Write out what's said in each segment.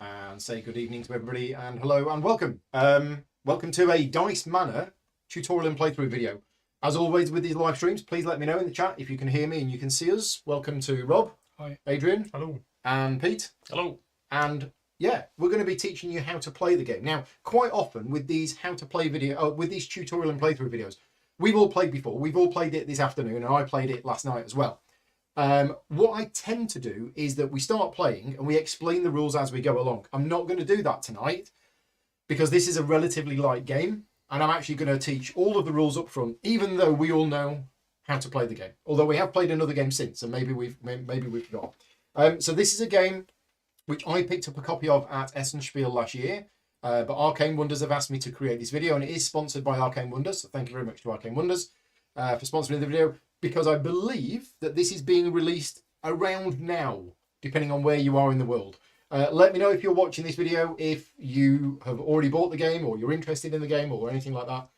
and say good evening to everybody and hello and welcome. Welcome to a Dice Manor tutorial and playthrough video. As always with these live streams, please let me know in the chat if you can hear me and you can see us. Welcome to Rob. Hi. Adrian. Hello. And Pete. Hello. And yeah, we're going to be teaching you how to play the game. Now, quite often with these how to play with these tutorial and playthrough videos, we've all played before. We've all played it this afternoon and I played it last night as well. What I tend to do is that we start playing and we explain the rules as we go along. I'm not going to do that tonight because this is a relatively light game and I'm actually going to teach all of the rules up front, even though we all know how to play the game. Although we have played another game since, and maybe we've forgot. So this is a game which I picked up a copy of at Essenspiel last year, but Arcane Wonders have asked me to create this video, and it is sponsored by Arcane Wonders. So thank you very much to Arcane Wonders for sponsoring the video, because I believe that this is being released around now, depending on where you are in the world. Let me know if you're watching this video, if you have already bought the game or you're interested in the game or anything like that.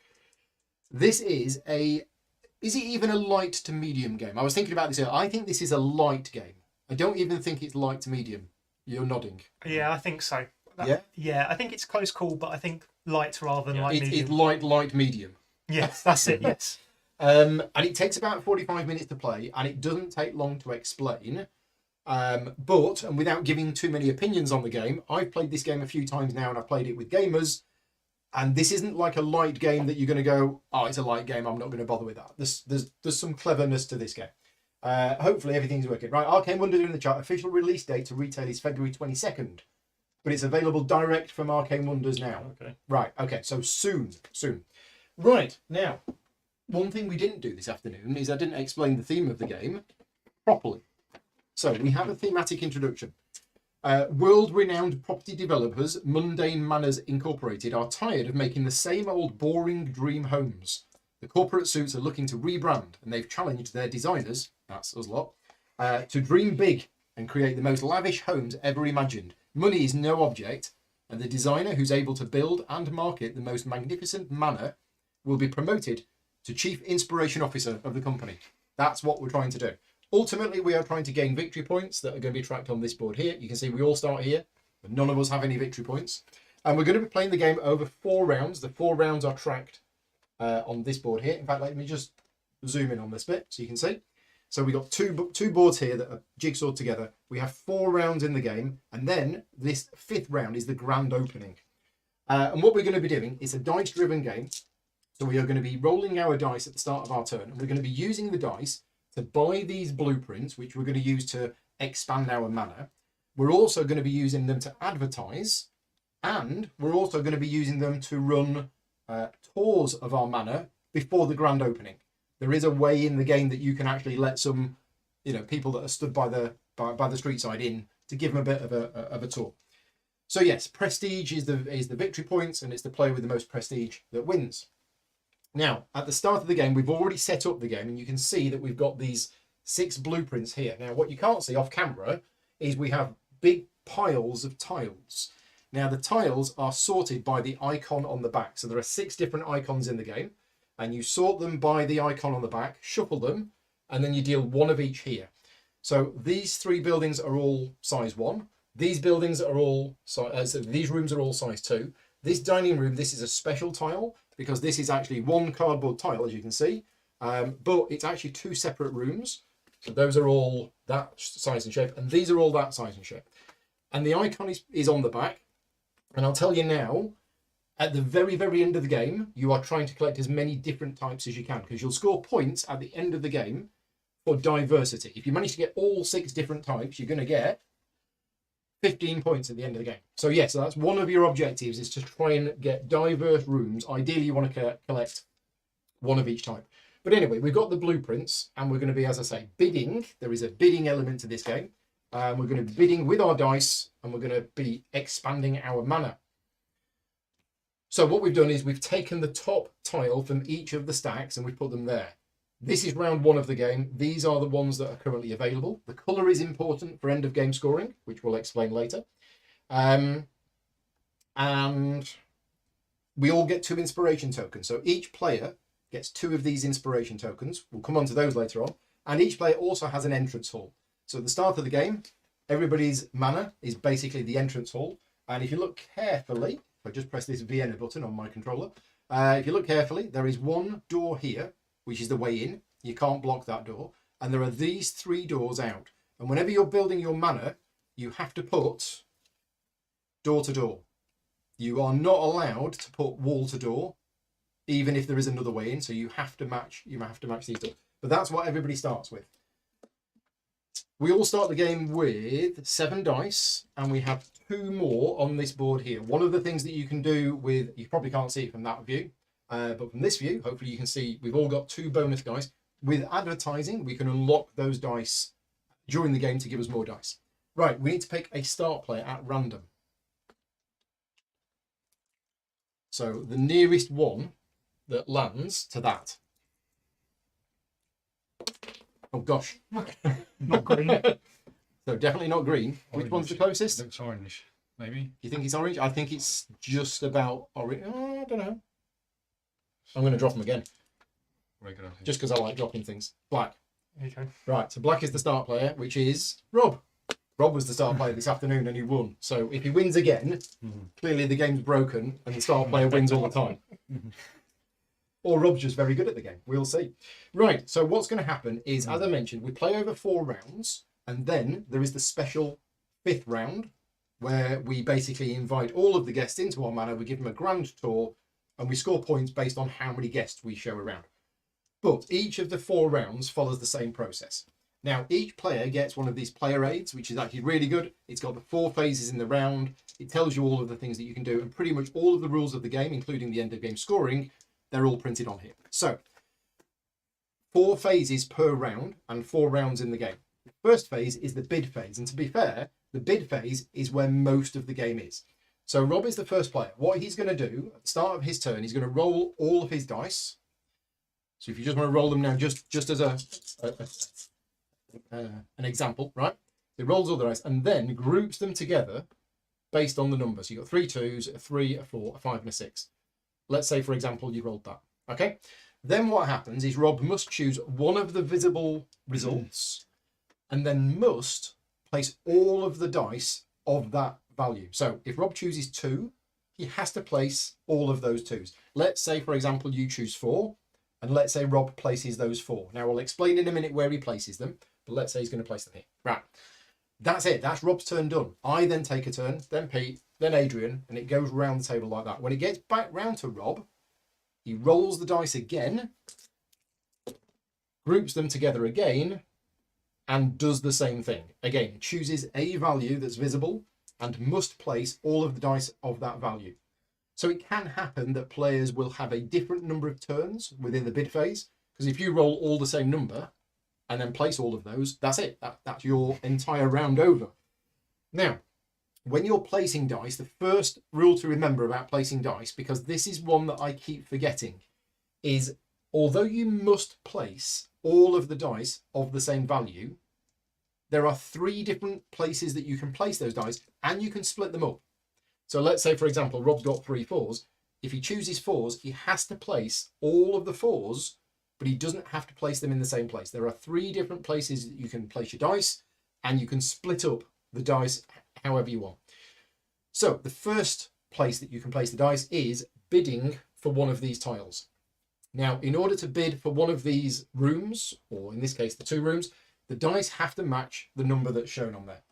This is it even a light to medium game? I was thinking about this earlier. I think this is a light game. I don't even think it's light to medium. You're nodding. Yeah, I think so. Yeah, I think it's close call, but I think light rather than light medium. It's light medium. Yes, that's it. Yes. And it takes about 45 minutes to play, and it doesn't take long to explain. But, and without giving too many opinions on the game, I've played this game a few times now, and I've played it with gamers. And this isn't like a light game that you're going to go, oh, it's a light game, I'm not going to bother with that. There's some cleverness to this game. Hopefully everything's working. Right, Arcane Wonders in the chat. Official release date to retail is February 22nd. But it's available direct from Arcane Wonders now. Okay. Right, okay, so soon. Right, now, one thing we didn't do this afternoon is I didn't explain the theme of the game properly. So we have a thematic introduction. World-renowned property developers, Mundane Manors Incorporated, are tired of making the same old boring dream homes. The corporate suits are looking to rebrand, and they've challenged their designers, that's us lot, to dream big and create the most lavish homes ever imagined. Money is no object, and the designer who's able to build and market the most magnificent manor will be promoted to Chief Inspiration Officer of the company. That's what we're trying to do. Ultimately, we are trying to gain victory points that are going to be tracked on this board here. You can see we all start here, but none of us have any victory points. And we're going to be playing the game over 4 rounds. The 4 rounds are tracked on this board here. In fact, let me just zoom in on this bit so you can see. So we've got two boards here that are jigsawed together. We have 4 rounds in the game, and then this 5th round is the grand opening. And what we're going to be doing is a dice-driven game. So we are going to be rolling our dice at the start of our turn, and we're going to be using the dice to buy these blueprints, which we're going to use to expand our manor. We're also going to be using them to advertise, and we're also going to be using them to run tours of our manor before the grand opening. There is a way in the game that you can actually let some, people that are stood by the street side in to give them a bit of a tour. So yes, prestige is the victory points, and it's the player with the most prestige that wins. Now, at the start of the game, we've already set up the game, and you can see that we've got these 6 blueprints here. Now, what you can't see off camera is we have big piles of tiles. Now, the tiles are sorted by the icon on the back. So there are 6 different icons in the game, and you sort them by the icon on the back, shuffle them, and then you deal 1 of each here. So these 3 buildings are all size 1. These buildings are all, so these rooms are all size 2. This dining room, this is a special tile, because this is actually 1 cardboard tile, as you can see, but it's actually 2 separate rooms. So those are all that size and shape, and these are all that size and shape. And the icon is on the back, and I'll tell you now, at the very, very end of the game, you are trying to collect as many different types as you can, because you'll score points at the end of the game for diversity. If you manage to get all 6 different types, you're going to get 15 points at the end of the game. So yes, so that's one of your objectives, is to try and get diverse rooms. Ideally, you want to collect 1 of each type. But anyway, we've got the blueprints, and we're going to be, as I say, bidding. There is a bidding element to this game. We're going to be bidding with our dice, and we're going to be expanding our manor. So what we've done is we've taken the top tile from each of the stacks, and we've put them there. This is round 1 of the game. These are the ones that are currently available. The colour is important for end of game scoring, which we'll explain later. And we all get 2 inspiration tokens. So each player gets 2 of these inspiration tokens. We'll come on to those later on. And each player also has an entrance hall. So at the start of the game, everybody's manor is basically the entrance hall. And if you look carefully, if I just press this Vienna button on my controller, if you look carefully, there is one door here, which is the way in. You can't block that door. And there are these 3 doors out. And whenever you're building your manor, you have to put door to door. You are not allowed to put wall to door, even if there is another way in. So you have to match these doors. But that's what everybody starts with. We all start the game with 7 dice, and we have 2 more on this board here. One of the things that you can do with, you probably can't see it from that view, but from this view, hopefully you can see we've all got 2 bonus dice. With advertising, we can unlock those dice during the game to give us more dice. Right, we need to pick a start player at random. So the nearest one that lands to that. Oh gosh. Not green. So definitely not green. Which one's the closest? Looks orange, maybe. You think it's orange? I think it's just about orange. Oh, I don't know. I'm going to drop them again. Regular. Just because I like dropping things. Black. There you go. Right, so black is the start player, which is Rob. Rob was the start player this afternoon and he won. So if he wins again, clearly the game's broken and the start player wins all the time. Or Rob's just very good at the game. We'll see. Right, so what's going to happen is, as I mentioned, we play over 4 rounds, and then there is the special 5th round, where we basically invite all of the guests into our manor, we give them a grand tour, and we score points based on how many guests we show around. But each of the 4 rounds follows the same process. Now, each player gets one of these player aids, which is actually really good. It's got the 4 phases in the round. It tells you all of the things that you can do, and pretty much all of the rules of the game, including the end of game scoring, they're all printed on here. So, 4 phases per round and 4 rounds in the game. The first phase is the bid phase. And to be fair, the bid phase is where most of the game is. So Rob is the first player. What he's going to do at the start of his turn, he's going to roll all of his dice. So if you just want to roll them now, just as an example, right? He rolls all the dice and then groups them together based on the numbers. You've got 3 2s, a 3, a 4, a 5, and a 6. Let's say, for example, you rolled that. Okay. Then what happens is Rob must choose one of the visible results and then must place all of the dice of that value. So if Rob chooses 2, he has to place all of those 2s. Let's say, for example, you choose 4, and let's say Rob places those 4. Now, I'll explain in a minute where he places them, but let's say he's going to place them here. Right. That's it. That's Rob's turn done. I then take a turn, then Pete, then Adrian, and it goes round the table like that. When it gets back round to Rob, he rolls the dice again, groups them together again, and does the same thing. Again, chooses a value that's visible and must place all of the dice of that value. So it can happen that players will have a different number of turns within the bid phase, because if you roll all the same number and then place all of those, that's it. That's your entire round over. Now, when you're placing dice, the first rule to remember about placing dice, because this is one that I keep forgetting, is although you must place all of the dice of the same value, there are 3 different places that you can place those dice, and you can split them up. So let's say, for example, Rob's got 3 4s. If he chooses 4s, he has to place all of the 4s, but he doesn't have to place them in the same place. There are 3 different places that you can place your dice, and you can split up the dice however you want. So the first place that you can place the dice is bidding for one of these tiles. Now, in order to bid for one of these rooms, or in this case, the 2 rooms, the dice have to match the number that's shown on there.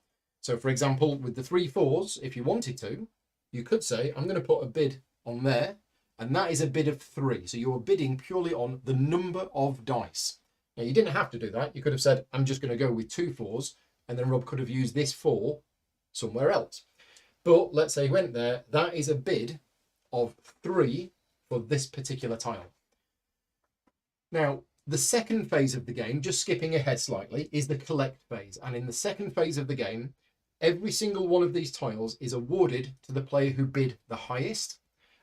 So for example, with the 3 4s, if you wanted to, you could say, I'm going to put a bid on there, and that is a bid of 3. So you're bidding purely on the number of dice. Now, you didn't have to do that. You could have said, I'm just going to go with 2 4s, and then Rob could have used this 4 somewhere else. But let's say he went there, that is a bid of 3 for this particular tile. Now, the second phase of the game, just skipping ahead slightly, is the collect phase. And in the second phase of the game, every single one of these tiles is awarded to the player who bid the highest,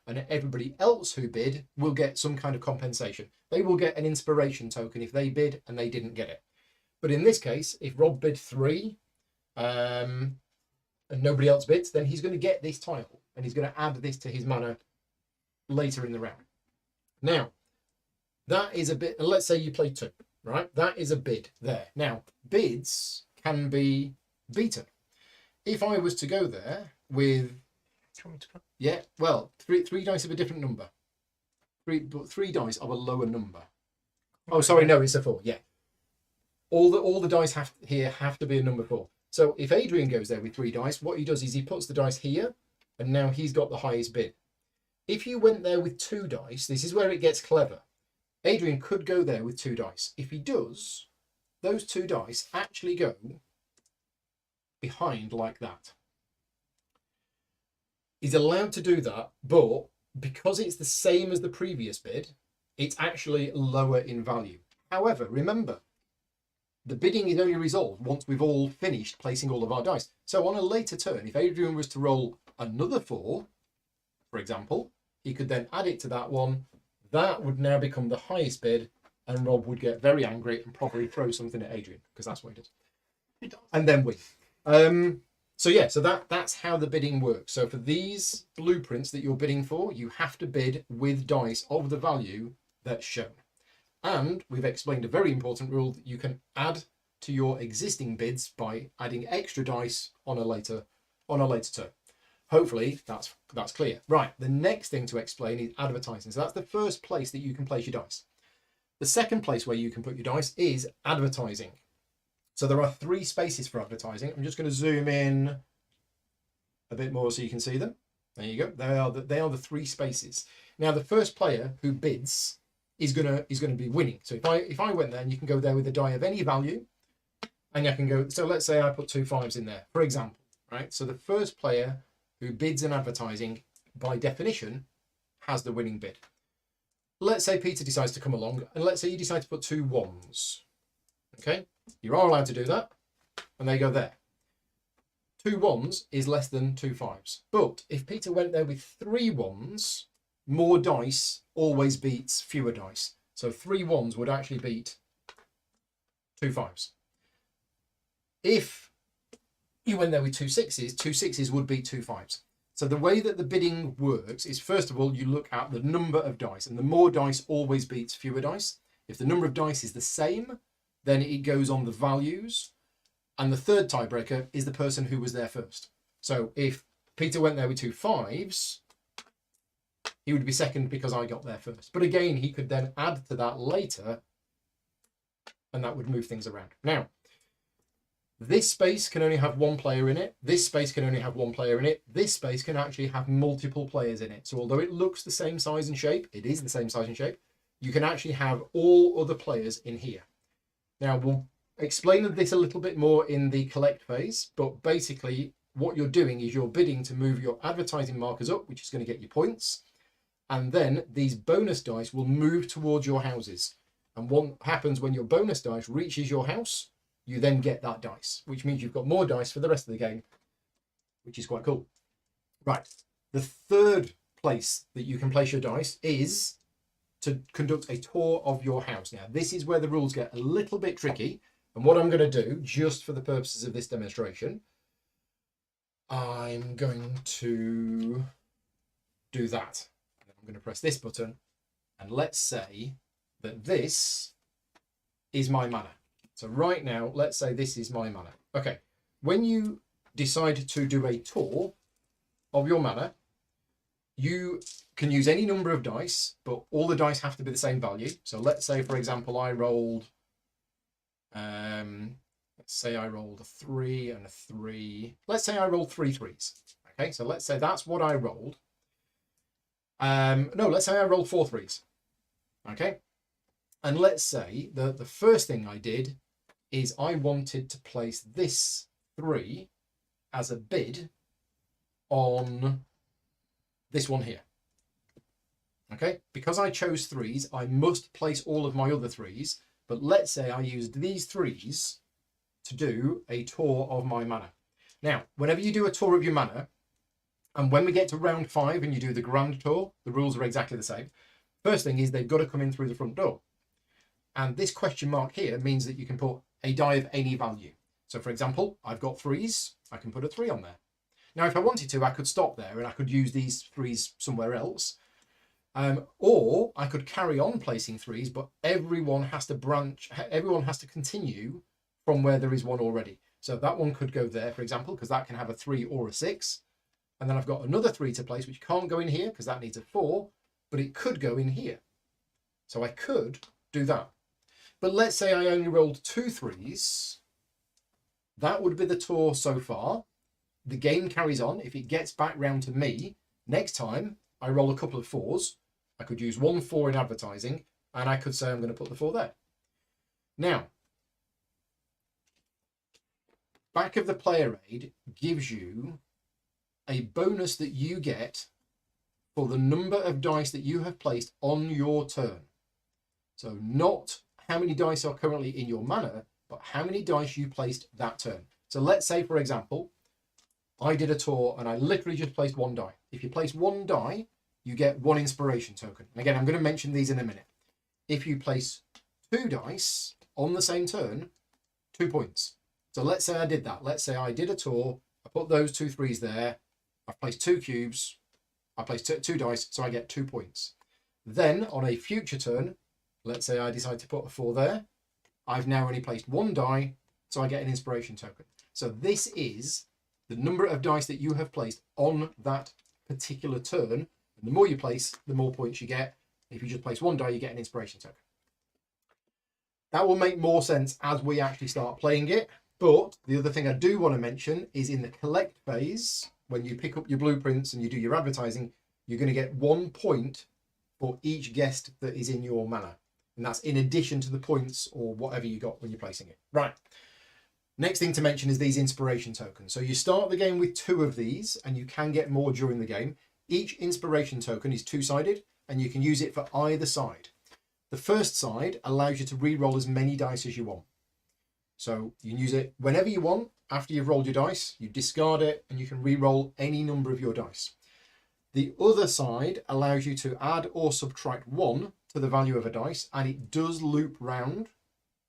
and everybody else who bid will get some kind of compensation. They will get an inspiration token if they bid and they didn't get it. But in this case, if Rob bid 3 and nobody else bids, then he's going to get this tile and he's going to add this to his manor later in the round. Now, that is a bid. Let's say you play 2, right? That is a bid there. Now, bids can be beaten. If I was to go there with Do you want me to put? Yeah, well, three dice of a different number. Three dice of a lower number. Oh, sorry, no, it's a 4. Yeah, all the dice have to be a number 4. So if Adrian goes there with 3 dice, what he does is he puts the dice here, and now he's got the highest bid. If you went there with 2 dice, this is where it gets clever. Adrian could go there with 2 dice. If he does, those 2 dice actually go behind like that. He's allowed to do that, but because it's the same as the previous bid, it's actually lower in value. However, remember, the bidding is only resolved once we've all finished placing all of our dice. So on a later turn, if Adrian was to roll another 4, for example, he could then add it to that one. That would now become the highest bid, and Rob would get very angry and probably throw something at Adrian, because that's what he does. He does. And then win. So yeah, so that's how the bidding works. So for these blueprints that you're bidding for, you have to bid with dice of the value that's shown. And we've explained a very important rule that you can add to your existing bids by adding extra dice on a later turn. Hopefully that's clear. Right, the next thing to explain is advertising. So that's the first place that you can place your dice. The second place where you can put your dice is advertising. So there are 3 spaces for advertising. I'm just going to zoom in a bit more so you can see them. There you go. They are the 3 spaces. Now the first player who bids is gonna be winning. So if I went there, and you can go there with a die of any value, and I can go. So let's say I put 2 5s in there, for example, right? So the first player who bids in advertising, by definition, has the winning bid. Let's say Peter decides to come along, and let's say you decide to put 2 1s. Okay, you are allowed to do that, and they go there. 2 1s is less than 2 5s. But if Peter went there with 3 1s, more dice always beats fewer dice. So 3 1s would actually beat 2 5s. If you went there with 2 6s, 2 6s would beat 2 5s. So the way that the bidding works is, first of all, you look at the number of dice, and the more dice always beats fewer dice. If the number of dice is the same, then it goes on the values. And the third tiebreaker is the person who was there first. So if Peter went there with 2 5s, he would be second because I got there first. But again, he could then add to that later, and that would move things around. Now, this space can only have 1 player in it. This space can only have 1 player in it. This space can actually have multiple players in it. So although it looks the same size and shape, it is the same size and shape, you can actually have all other players in here. Now, we'll explain this a little bit more in the collect phase, but basically what you're doing is you're bidding to move your advertising markers up, which is going to get you points. And then these bonus dice will move towards your houses. And what happens when your bonus dice reaches your house, you then get that dice, which means you've got more dice for the rest of the game, which is quite cool. Right, the third place that you can place your dice is to conduct a tour of your house. Now, this is where the rules get a little bit tricky. And what I'm going to do, just for the purposes of this demonstration, I'm going to do that. I'm going to press this button, and let's say that this is my manor. So right now, let's say this is my manor. Okay, when you decide to do a tour of your manor, you can use any number of dice, but all the dice have to be the same value. So let's say, for example, I rolled, let's say I rolled a 3 and a 3. Let's say I rolled 3 3s. Okay, so let's say that's what I rolled. No, let's say I rolled 4 3s. Okay, and let's say that the first thing I did is I wanted to place this 3 as a bid on this one here. Okay, because I chose 3s, I must place all of my other 3s, but let's say I used these 3s to do a tour of my manor. Now, whenever you do a tour of your manor, and when we get to round 5 and you do the grand tour, the rules are exactly the same. First thing is they've got to come in through the front door. And this question mark here means that you can put a die of any value. So for example, I've got 3s, I can put a 3 on there. Now, if I wanted to, I could stop there and I could use these 3s somewhere else. Or I could carry on placing 3s, but everyone has to continue from where there is one already. So that one could go there, for example, because that can have a 3 or a 6. And then I've got another 3 to place, which can't go in here because that needs a 4, but it could go in here. So I could do that. But let's say I only rolled 2 3s. That would be the tour so far. The game carries on. If it gets back round to me, next time I roll a couple of 4s. I could use 1 4 in advertising, and I could say I'm going to put the 4 there. Now, back of the player aid gives you a bonus that you get for the number of dice that you have placed on your turn. So not how many dice are currently in your manor, but how many dice you placed that turn. So let's say, for example, I did a tour and I literally just placed 1 die. If you place 1 die, you get 1 inspiration token. And again, I'm going to mention these in a minute. If you place 2 dice on the same turn, 2 points. So let's say I did that. Let's say I did a tour, I put those 2 3s there, I've placed 2 cubes, I placed 2 dice, so I get 2 points. Then on a future turn, let's say I decide to put a 4 there, I've now only placed 1 die, so I get an inspiration token. So this is the number of dice that you have placed on that particular turn. And the more you place, the more points you get. If you just place 1 die, you get an inspiration token. That will make more sense as we actually start playing it. But the other thing I do want to mention is in the collect phase, when you pick up your blueprints and you do your advertising, you're going to get 1 point for each guest that is in your manor. And that's in addition to the points or whatever you got when you're placing it. Right. Next thing to mention is these inspiration tokens. So you start the game with 2 of these, and you can get more during the game. Each inspiration token is 2-sided, and you can use it for either side. The first side allows you to re-roll as many dice as you want. So you can use it whenever you want. After you've rolled your dice, you discard it, and you can re-roll any number of your dice. The other side allows you to add or subtract 1 to the value of a dice, and it does loop round.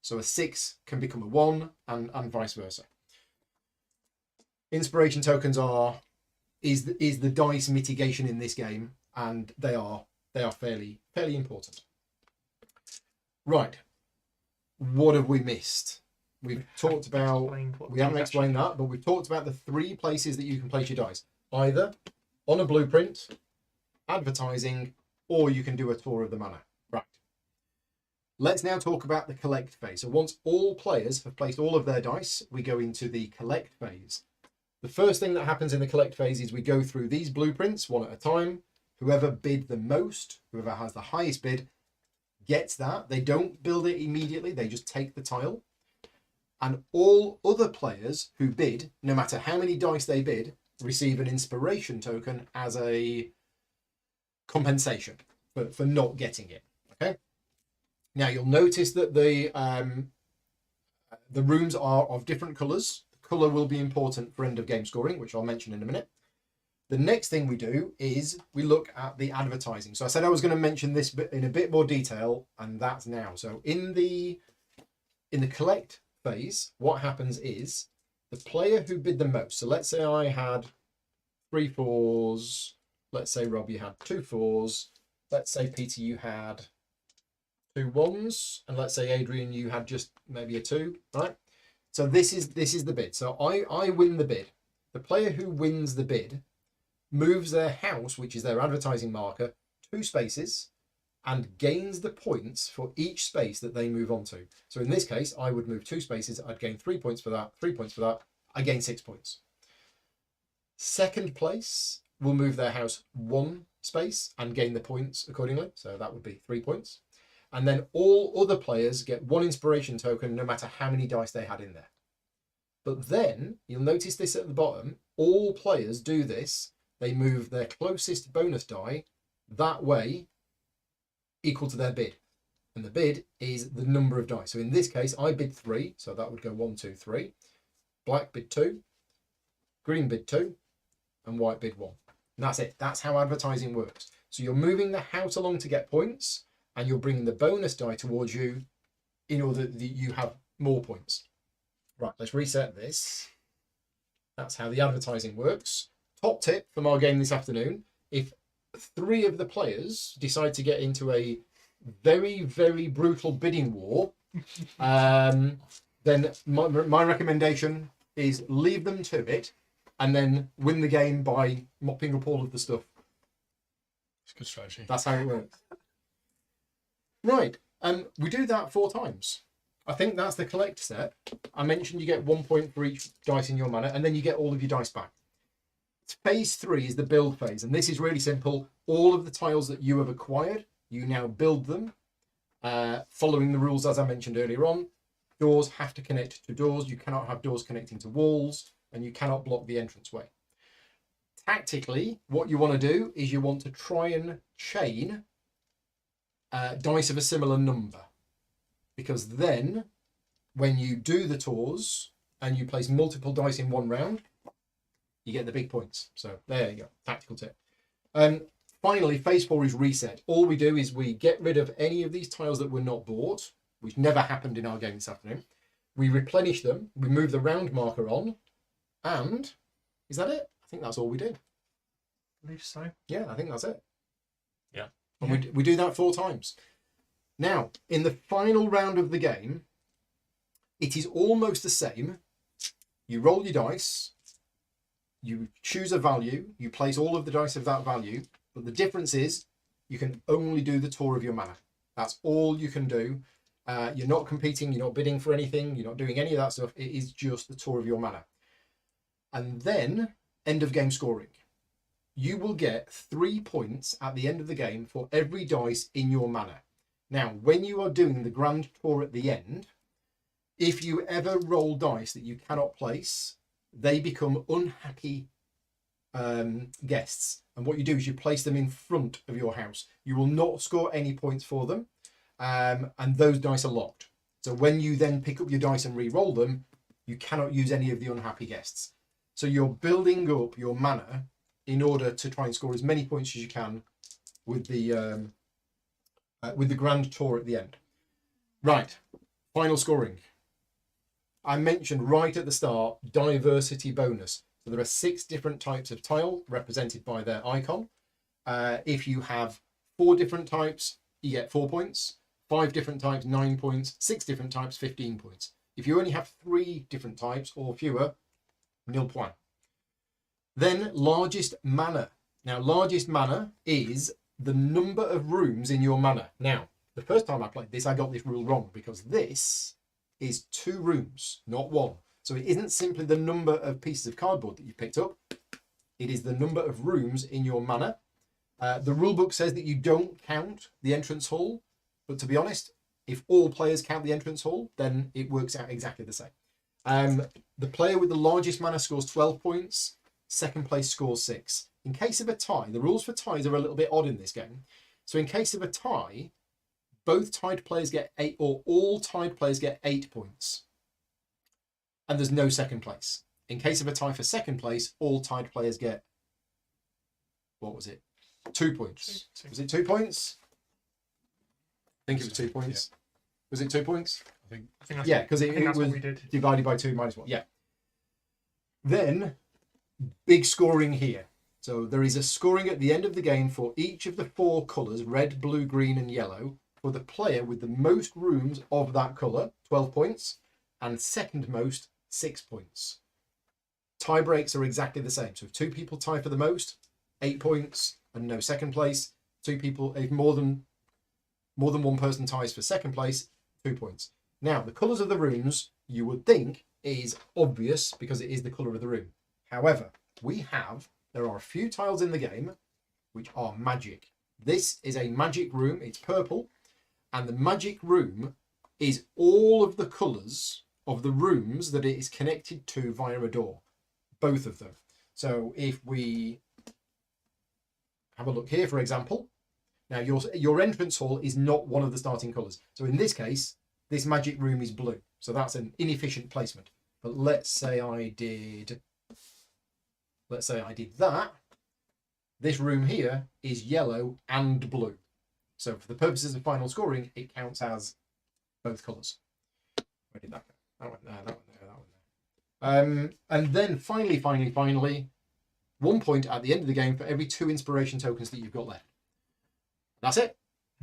So a 6 can become a 1 and vice versa. Inspiration tokens is the dice mitigation in this game, and they are fairly important. Right. What have we missed? We've talked about, we haven't explained that, but we've talked about the 3 places that you can place your dice. Either on a blueprint, advertising, or you can do a tour of the manor. Right. Let's now talk about the collect phase. So once all players have placed all of their dice, we go into the collect phase. The first thing that happens in the collect phase is we go through these blueprints one at a time. Whoever bid the most, whoever has the highest bid, gets that. They don't build it immediately, they just take the tile. And all other players who bid, no matter how many dice they bid, receive an inspiration token as a compensation for not getting it. Okay. Now you'll notice that the rooms are of different colours. The colour will be important for end of game scoring, which I'll mention in a minute. The next thing we do is we look at the advertising. So I said I was going to mention this in a bit more detail, and that's now. So in the collect phase, what happens is the player who bid the most. So let's say I had 3 4s. Let's say, Rob, you had 2 4s. Let's say, Peter, you had 2 1s. And let's say, Adrian, you had just maybe a 2, right? So this is the bid. So I win the bid. The player who wins the bid moves their house, which is their advertising marker, 2 spaces and gains the points for each space that they move on to. So in this case, I would move 2 spaces. I'd gain 3 points for that, 3 points for that. I gain 6 points. Second place will move their house 1 space and gain the points accordingly. So that would be 3 points. And then all other players get 1 inspiration token no matter how many dice they had in there. But then you'll notice this at the bottom. All players do this. They move their closest bonus die that way equal to their bid. And the bid is the number of dice. So in this case, I bid 3. So that would go 1, 2, 3. Black bid 2. Green bid 2. And white bid 1. And that's it. That's how advertising works. So you're moving the house along to get points, and you're bringing the bonus die towards you in order that you have more points. Right, let's reset this. That's how the advertising works. Top tip from our game this afternoon: if 3 of the players decide to get into a very, very brutal bidding war, then my recommendation is leave them to it. and then win the game by mopping up all of the stuff. It's a good strategy. That's how it works. Right. We do that 4 times. I think that's the collect step. I mentioned you get 1 point for each dice in your mana, and then you get all of your dice back. Phase 3 is the build phase, and this is really simple. All of the tiles that you have acquired, you now build them, following the rules as I mentioned earlier on. Doors have to connect to doors. You cannot have doors connecting to walls, and you cannot block the entranceway. Tactically, what you want to do is you want to try and chain dice of a similar number. Because then, when you do the tours and you place multiple dice in one round, you get the big points. So there you go, tactical tip. Finally, phase 4 is reset. All we do is we get rid of any of these tiles that were not bought, which never happened in our game this afternoon. We replenish them, we move the round marker on, and is that it? I think that's all we do. I believe so. Yeah, I think that's it. Yeah. And we do that 4 times. Now, in the final round of the game, it is almost the same. You roll your dice, you choose a value, you place all of the dice of that value, but the difference is you can only do the tour of your mana. That's all you can do. You're not competing, you're not bidding for anything, you're not doing any of that stuff. It is just the tour of your mana. And then, end of game scoring. You will get 3 points at the end of the game for every dice in your mana. Now, when you are doing the grand tour at the end, if you ever roll dice that you cannot place, they become unhappy guests. And what you do is you place them in front of your house. You will not score any points for them, and those dice are locked. So when you then pick up your dice and re-roll them, you cannot use any of the unhappy guests. So you're building up your mana in order to try and score as many points as you can with the grand tour at the end. Right, final scoring. I mentioned right at the start, diversity bonus. So there are 6 different types of tile represented by their icon. If you have 4 different types, you get 4 points. 5 different types, 9 points. 6 different types, 15 points. If you only have 3 different types or fewer, 0 point. Then largest mana. Now, largest mana is the number of rooms in your mana. Now, the first time I played this, I got this rule wrong because this is 2 rooms, not 1. So it isn't simply the number of pieces of cardboard that you picked up. It is the number of rooms in your mana. The rulebook says that you don't count the entrance hall, but to be honest, if all players count the entrance hall, then it works out exactly the same. The player with the largest mana scores 12 points. Second place scores 6. In case of a tie, the rules for ties are a little bit odd in this game. So in case of a tie, both tied players get 8, or all tied players get 8 points. And there's no second place. In case of a tie for second place, all tied players get, what was it? 2 points. Two. Was it 2 points? I think it was 2 points. Yeah. Was it 2 points? I think that's, Yeah, because it that's was what we did. divided by 2 minus 1. Yeah. Then, big scoring here. So there is a scoring at the end of the game for each of the 4 colours, red, blue, green and yellow, for the player with the most rooms of that colour, 12 points, and second most, 6 points. Tie breaks are exactly the same. So if 2 people tie for the most, 8 points and no second place. 2 people, if more than 1 person ties for second place, 2 points. Now, the colours of the rooms, you would think, is obvious because it is the colour of the room. However, there are a few tiles in the game which are magic. This is a magic room, it's purple, and the magic room is all of the colours of the rooms that it is connected to via a door. Both of them. So if we have a look here, for example, now your entrance hall is not one of the starting colours. So in this case, this magic room is blue. So that's an inefficient placement. But let's say I did that. This room here is yellow and blue. So for the purposes of final scoring, it counts as both colours. Where did that go? That went there, that went there, that went there. And then finally, 1 point at the end of the game for every 2 inspiration tokens that you've got left. That's it.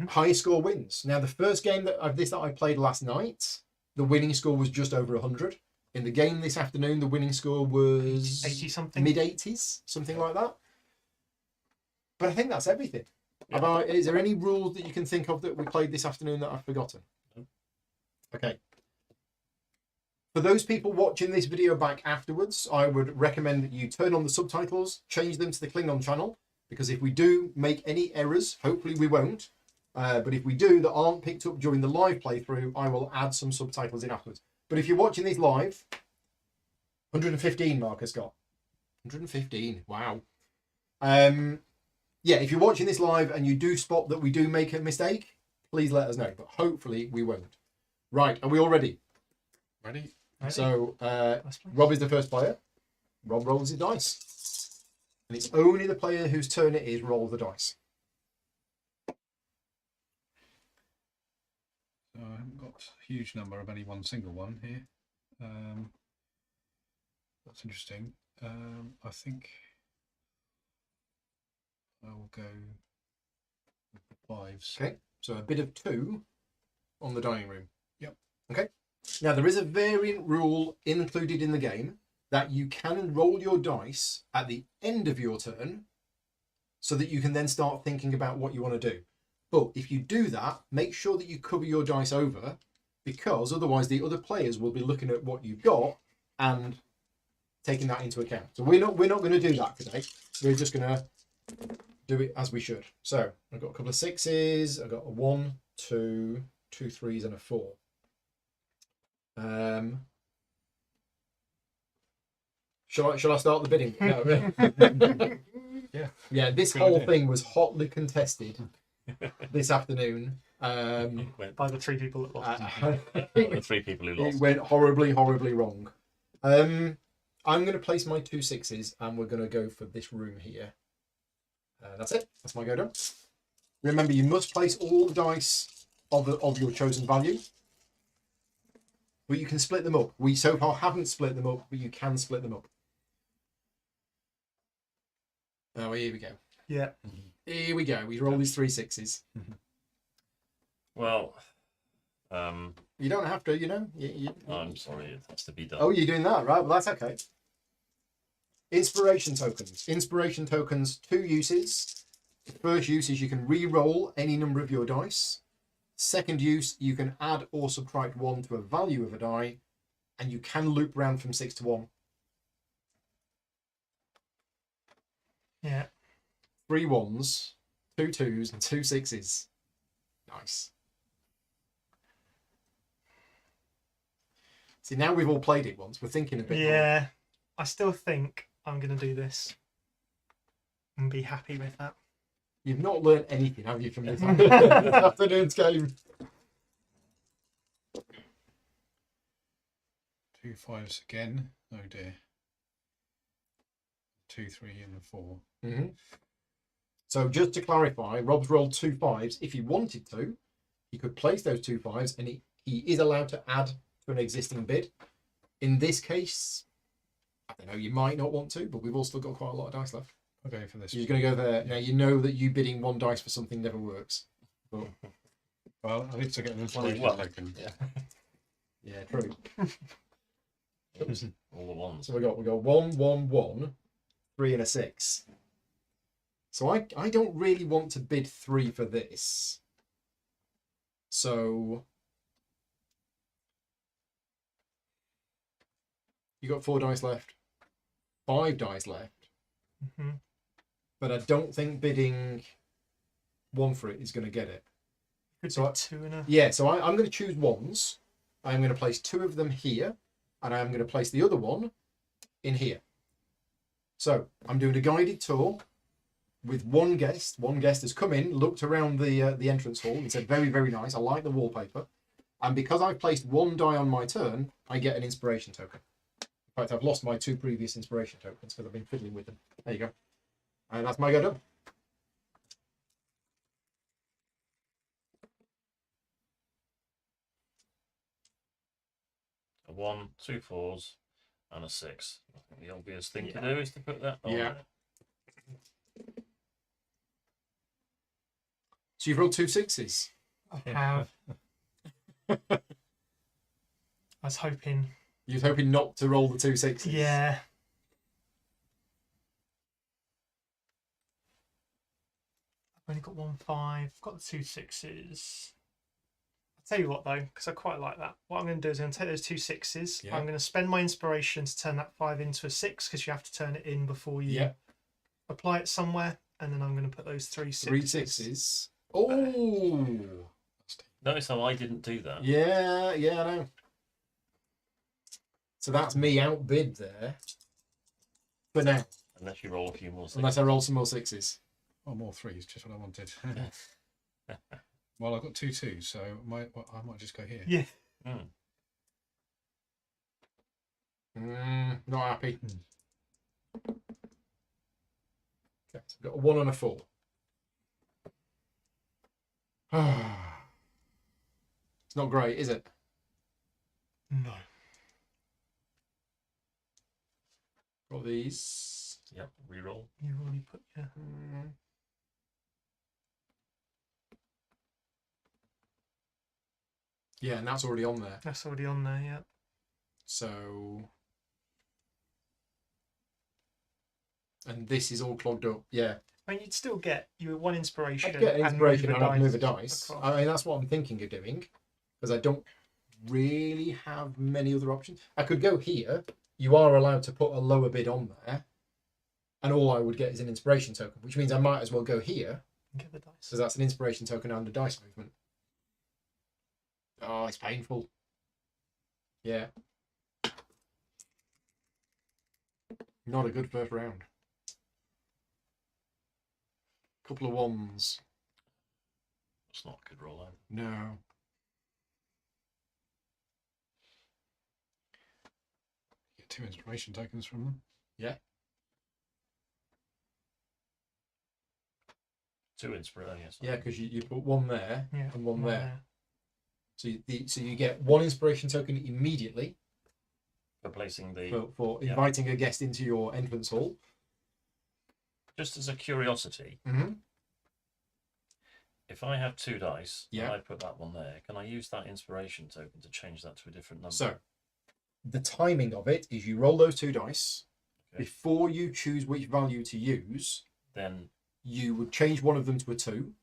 Highest score wins. Now, the first game that I played last night, the winning score was just over 100. In the game this afternoon, the winning score was 80 something. mid-80s, something like that. But I think that's everything. Is there any rules that you can think of that we played this afternoon that I've forgotten? No. Okay. For those people watching this video back afterwards, I would recommend that you turn on the subtitles, change them to the Klingon channel, because if we do make any errors, hopefully we won't, but if we do that aren't picked up during the live playthrough, I will add some subtitles in afterwards. But if you're watching these live, 115 Marcus got. 115, wow. Yeah, if you're watching this live and you do spot that we do make a mistake, please let us know, but hopefully we won't. Right, are we all ready? Ready? So, Rob is the first player. Rob rolls his dice. And it's only the player whose turn it is roll the dice. So I haven't got a huge number of any one single one here. That's interesting. I think I'll go with the 5s. Okay, so a bit of 2 on the dining room. Yep. Okay. Now, there is a variant rule included in the game that you can roll your dice at the end of your turn so that you can then start thinking about what you want to do. But if you do that, make sure that you cover your dice over, because otherwise the other players will be looking at what you've got and taking that into account. So we're not going to do that today. We're just going to do it as we should. So I've got a couple of 6s. I've got a 1, 2, 2 3s, and a 4. Shall I start the bidding? No. Yeah. This Good whole idea. thing was hotly contested this afternoon. By the 3 people that lost. The 3 people who It lost. went horribly, horribly wrong. I'm going to place my 2 6s, and we're going to go for this room here. That's it. That's my go done. Remember, you must place all the dice of your chosen value. But you can split them up. We so far haven't split them up, but you can split them up. Oh, here we go. Yeah. Here we go. We roll these 3 6s. Well, You don't have to, you know. I'm sorry, it has to be done. Oh, you're doing that, right? Well, that's okay. Inspiration tokens. Inspiration tokens, 2 uses. The first use is you can re-roll any number of your dice. Second use, you can add or subtract 1 to a value of a die, and you can loop round from 6 to 1. Yeah. 3 1s, 2 2s, and 2 6s. Nice. See, now we've all played it once. We're thinking a bit more. Yeah. I still think I'm going to do this and be happy with that. You've not learned anything, have you, from this afternoon's game? 2 5s again. Oh dear. 2 3 and a 4. Mm-hmm. So just to clarify, Rob's rolled 2 5s. If he wanted to, he could place those 2 5s, and he is allowed to add to an existing bid. In this case, I don't know, you might not want to, but we've all still got quite a lot of dice left. I'll go for this. You're going to go there. Now, you know that you bidding 1 dice for something never works. But, Well, at least I get an inspiration Well, token. yeah. yeah, true. All the ones. So we got 1 1 1, 3 and a 6. So I don't really want to bid 3 for this. So you got 4 dice left, 5 dice left, Mm-hmm. but I don't think bidding 1 for it is going to get it. Could So be I- 2 and a. Yeah, so I'm going to choose 1s. I'm going to place 2 of them here, and I'm going to place the other one in here. So I'm doing a guided tour with one guest. One guest has come in, looked around the entrance hall, and said, "Very, very nice. I like the wallpaper." And because I've placed 1 die on my turn, I get an inspiration token. In fact, I've lost my 2 previous inspiration tokens because I've been fiddling with them. There you go. And that's my go done. A 1, 2 4s, and a 6. I think the obvious thing to Yeah. do is to put that on Yeah. there. So you've rolled 2 6s. I have. I was hoping You was hoping not to roll the 2 6s. Yeah. I've only got 1 5. I've got the 2 6s. I'll tell you what though, because I quite like that. What I'm going to do is I'm going to take those 2 6s. Yeah. I'm going to spend my inspiration to turn that 5 into a 6 because you have to turn it in before you Yeah. apply it somewhere. And then I'm going to put those 3 6s. 3 6s. Oh. Notice how I didn't do that. Yeah, I know. So that's me outbid there. For now. Unless you roll a few more. Unless I roll some more 6s. Oh, more 3s, just what I wanted. Well, I've got 2 2s, so I might just go here. Yeah. Not happy. Okay, so I've got a 1 and a 4. It's not great, is it? No. Got these. Yep, reroll. You already put yeah. Yeah, and that's already on there. That's already on there, yeah. So. And this is all clogged up. Yeah. I mean, you'd still get you 1 inspiration. I'd get an inspiration and I'd move a across. dice. I mean, that's what I'm thinking of doing. Because I don't really have many other options. I could go here. You are allowed to put a lower bid on there. And all I would get is an inspiration token, which means I might as well go here. Get the dice. So that's an inspiration token and a dice movement. Oh, it's painful. Yeah. Not a good first round. Couple of 1s. It's not a good roll out. No. Get 2 inspiration tokens from them. Yeah. 2 inspiration. Yes. Yeah, because you put 1 there Yeah, and 1 one there. So you get 1 inspiration token immediately For placing the. for yeah. inviting a guest into your entrance hall. Just as a curiosity, Mm-hmm. if I have 2 dice, Yeah. and I put that one there, can I use that inspiration token to change that to a different number? So the timing of it is you roll those 2 dice. Okay. Before you choose which value to use, Then, you would change one of them to a 2.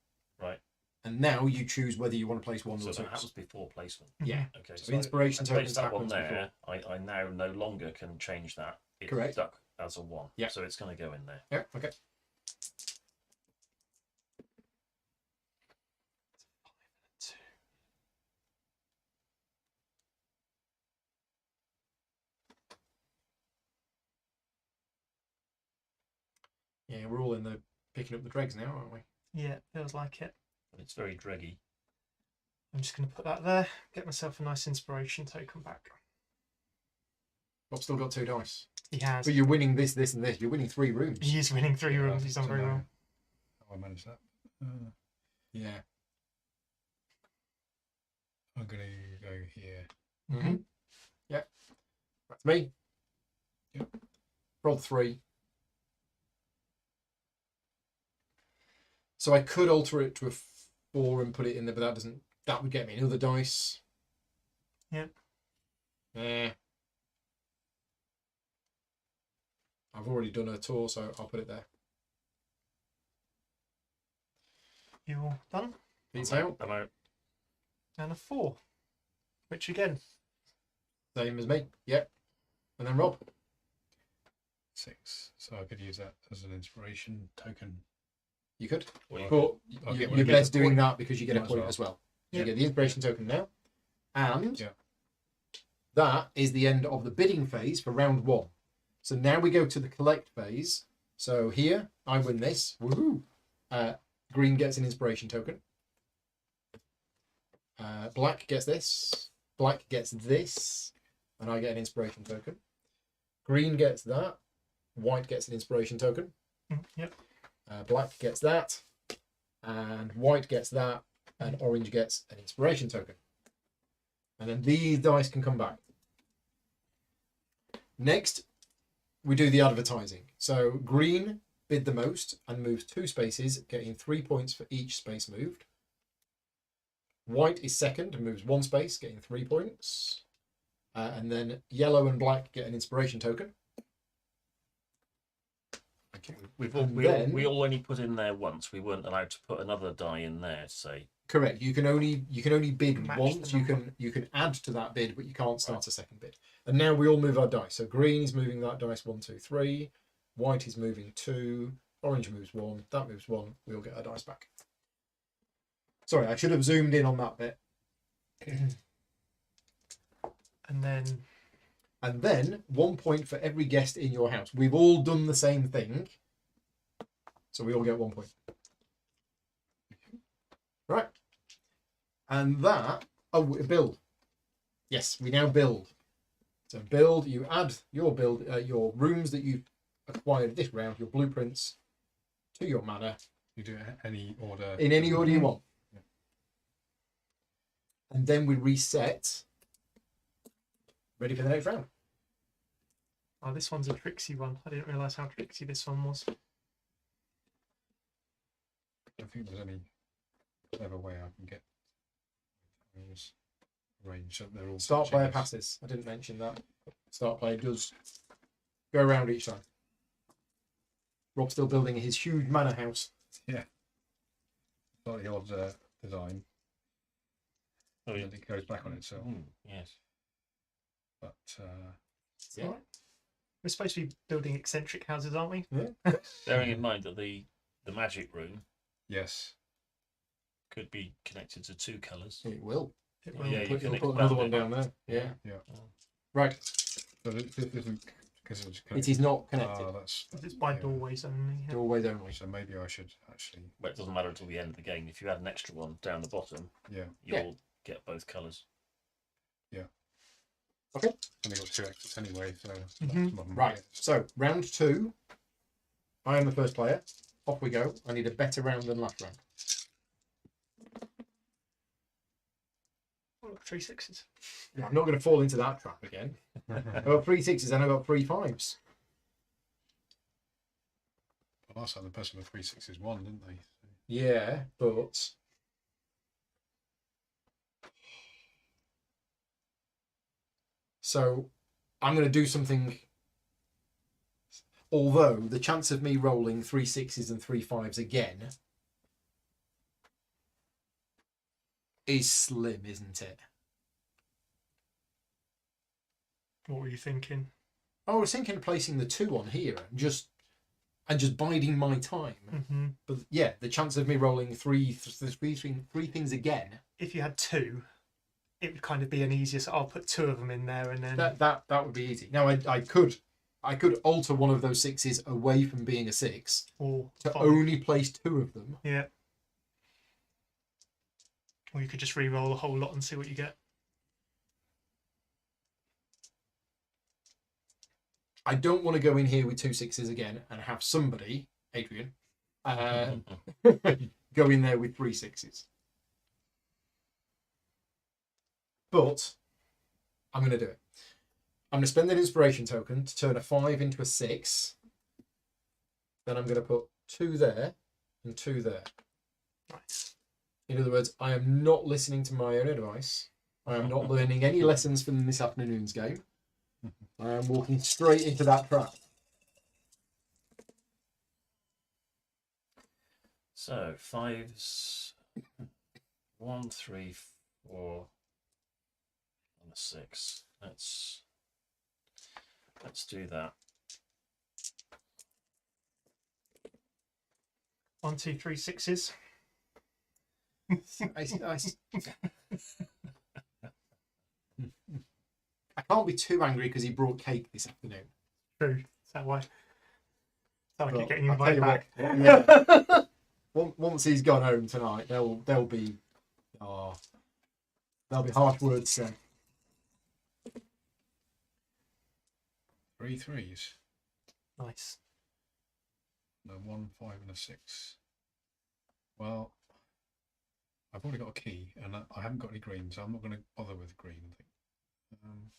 right. And now you choose whether you want to place 1 So or that 2s. happens before placement. Yeah. Okay. So inspiration I place tokens that one happens there. I now no longer can change that. It's Correct. stuck as a 1. Yeah. So it's going to go in there. Yeah, okay. Yeah, we're all in the picking up the dregs now, aren't we? Yeah, feels like it. But it's very dreggy. I'm just going to put that there. Get myself a nice inspiration token back. Bob's still got 2 dice. He has. But you're winning this, and this. You're winning 3 rooms. He is winning 3 Yeah, rooms. He's done don't very know well. How I manage that. Yeah. I'm going to go here. Mm-hmm. Yeah. That's me. Yep. Roll 3. So I could alter it to a 4 and put it in there, but that doesn't. That would get me another dice. Yep. Yeah. I've already done a tour, so I'll put it there. You all done? Peace out. I'm out. And a 4. Which again, Same as me. Yep. And then Rob. 6. So I could use that as an inspiration token. You could. Well, you But I'll get one you're of best these. doing that because you get a Might as point well. as well. So Yep. you get the inspiration token now. And Yeah. that is the end of the bidding phase for round 1. So now we go to the collect phase. So here, I win this. Woohoo! Green gets an inspiration token. Black gets this. Black gets this. And I get an inspiration token. Green gets that. White gets an inspiration token. yep. Black gets that. And white gets that. And orange gets an inspiration token. And then these dice can come back. Next, we do the advertising. So green bid the most and moves 2 spaces, getting 3 points for each space moved. White is second and moves 1 space, getting 3 points. And then yellow and black get an inspiration token. Thank you. And We all only put in there once. We weren't allowed to put another die in there to say. Correct. You can only bid Match once. the You can add to that bid, but you can't start a second bid. And now we all move our dice. So green is moving that dice 1, 2, 3. White is moving 2. Orange moves 1. That moves 1. We all get our dice back. Sorry, I should have zoomed in on that bit. And then 1 point for every guest in your house. We've all done the same thing, so we all get 1 point. Right. And that... Oh, build. Yes, we now build. So build, you add your your rooms that you've acquired this round, your blueprints, to your manor. You do it any order. In any order you want. Yeah. And then we reset. Ready for the next round. oh, this one's a tricksy one. I didn't realise how tricksy this one was. I don't think there's any clever way I can get those range so they're all Start touching player us. passes. I didn't mention that. Start player does go around each time. Rob's still building his huge manor house. Yeah. Slightly odd design. Oh, yeah. And it goes back on itself. Yes. But It's all right. We're supposed to be building eccentric houses, aren't we? Bearing in mind that the magic room yes. could be connected to 2 colours. It will. It will. Yeah, you Put, can you'll put another one expand down there. Yeah. Yeah. Right. So this isn't because it's It is not connected. that's It's by yeah. doorways only. Yeah. Doorways only. So maybe I should actually But it doesn't matter until the end of the game. If you add an extra one down the bottom, yeah. you'll get both colours. Okay. Only got 2 extras anyway, so Mhm. that's Right. So round 2. I am the first player. Off we go. I need a better round than last round. Oh, look, 3 6s. I'm not going to fall into that trap again. I got 3 6s and I got 3 5s. Last time the person with 3 6s won, didn't they? Yeah, but so I'm going to do something. Although the chance of me rolling 3 6s and 3 5s again is slim, isn't it? What were you thinking? I was thinking of placing the 2 on here and just biding my time. Mm-hmm. But yeah, the chance of me rolling three things again. If you had 2, it would kind of be an easier. So I'll put 2 of them in there, and then That would be easy. Now I could alter one of those 6s away from being a 6 or to 5. only place 2 of them. Yeah. Or you could just re-roll a whole lot and see what you get. I don't want to go in here with 2 6s again and have somebody, Adrian, go in there with 3 6s. But I'm going to do it. I'm going to spend an inspiration token to turn a 5 into a 6. Then I'm going to put 2 there and 2 there. Nice. In other words, I am not listening to my own advice. I am not learning any lessons from this afternoon's game. I am walking straight into that trap. So 5s, 1, 3, 4, and a 6. Let's do that. 1 2 3 6s. I can't be too angry because he brought cake this afternoon. True. Is that why? Sound like But you're getting I'll tell invited you back. what, yeah. Once he's gone home tonight, there'll be harsh words said. 3 3s. Nice. No, 1 5 and a 6. Well, I've already got a key, and I haven't got any green, so I'm not going to bother with green. I think,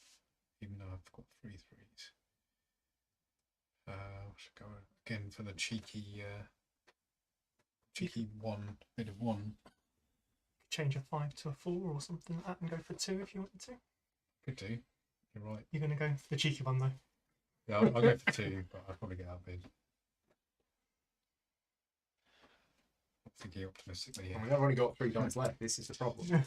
even though I've got 3 3s. I should go again for the cheeky 1 bit of 1. Change a 5 to a 4 or something like that and go for 2 if you wanted to. Could do. You're right. You're going to go for the cheeky one, though. Yeah, I'll go for 2, but I'll probably get outbid. I'm thinking optimistically I here. mean, I've only got 3 dice left. This is the problem. I'm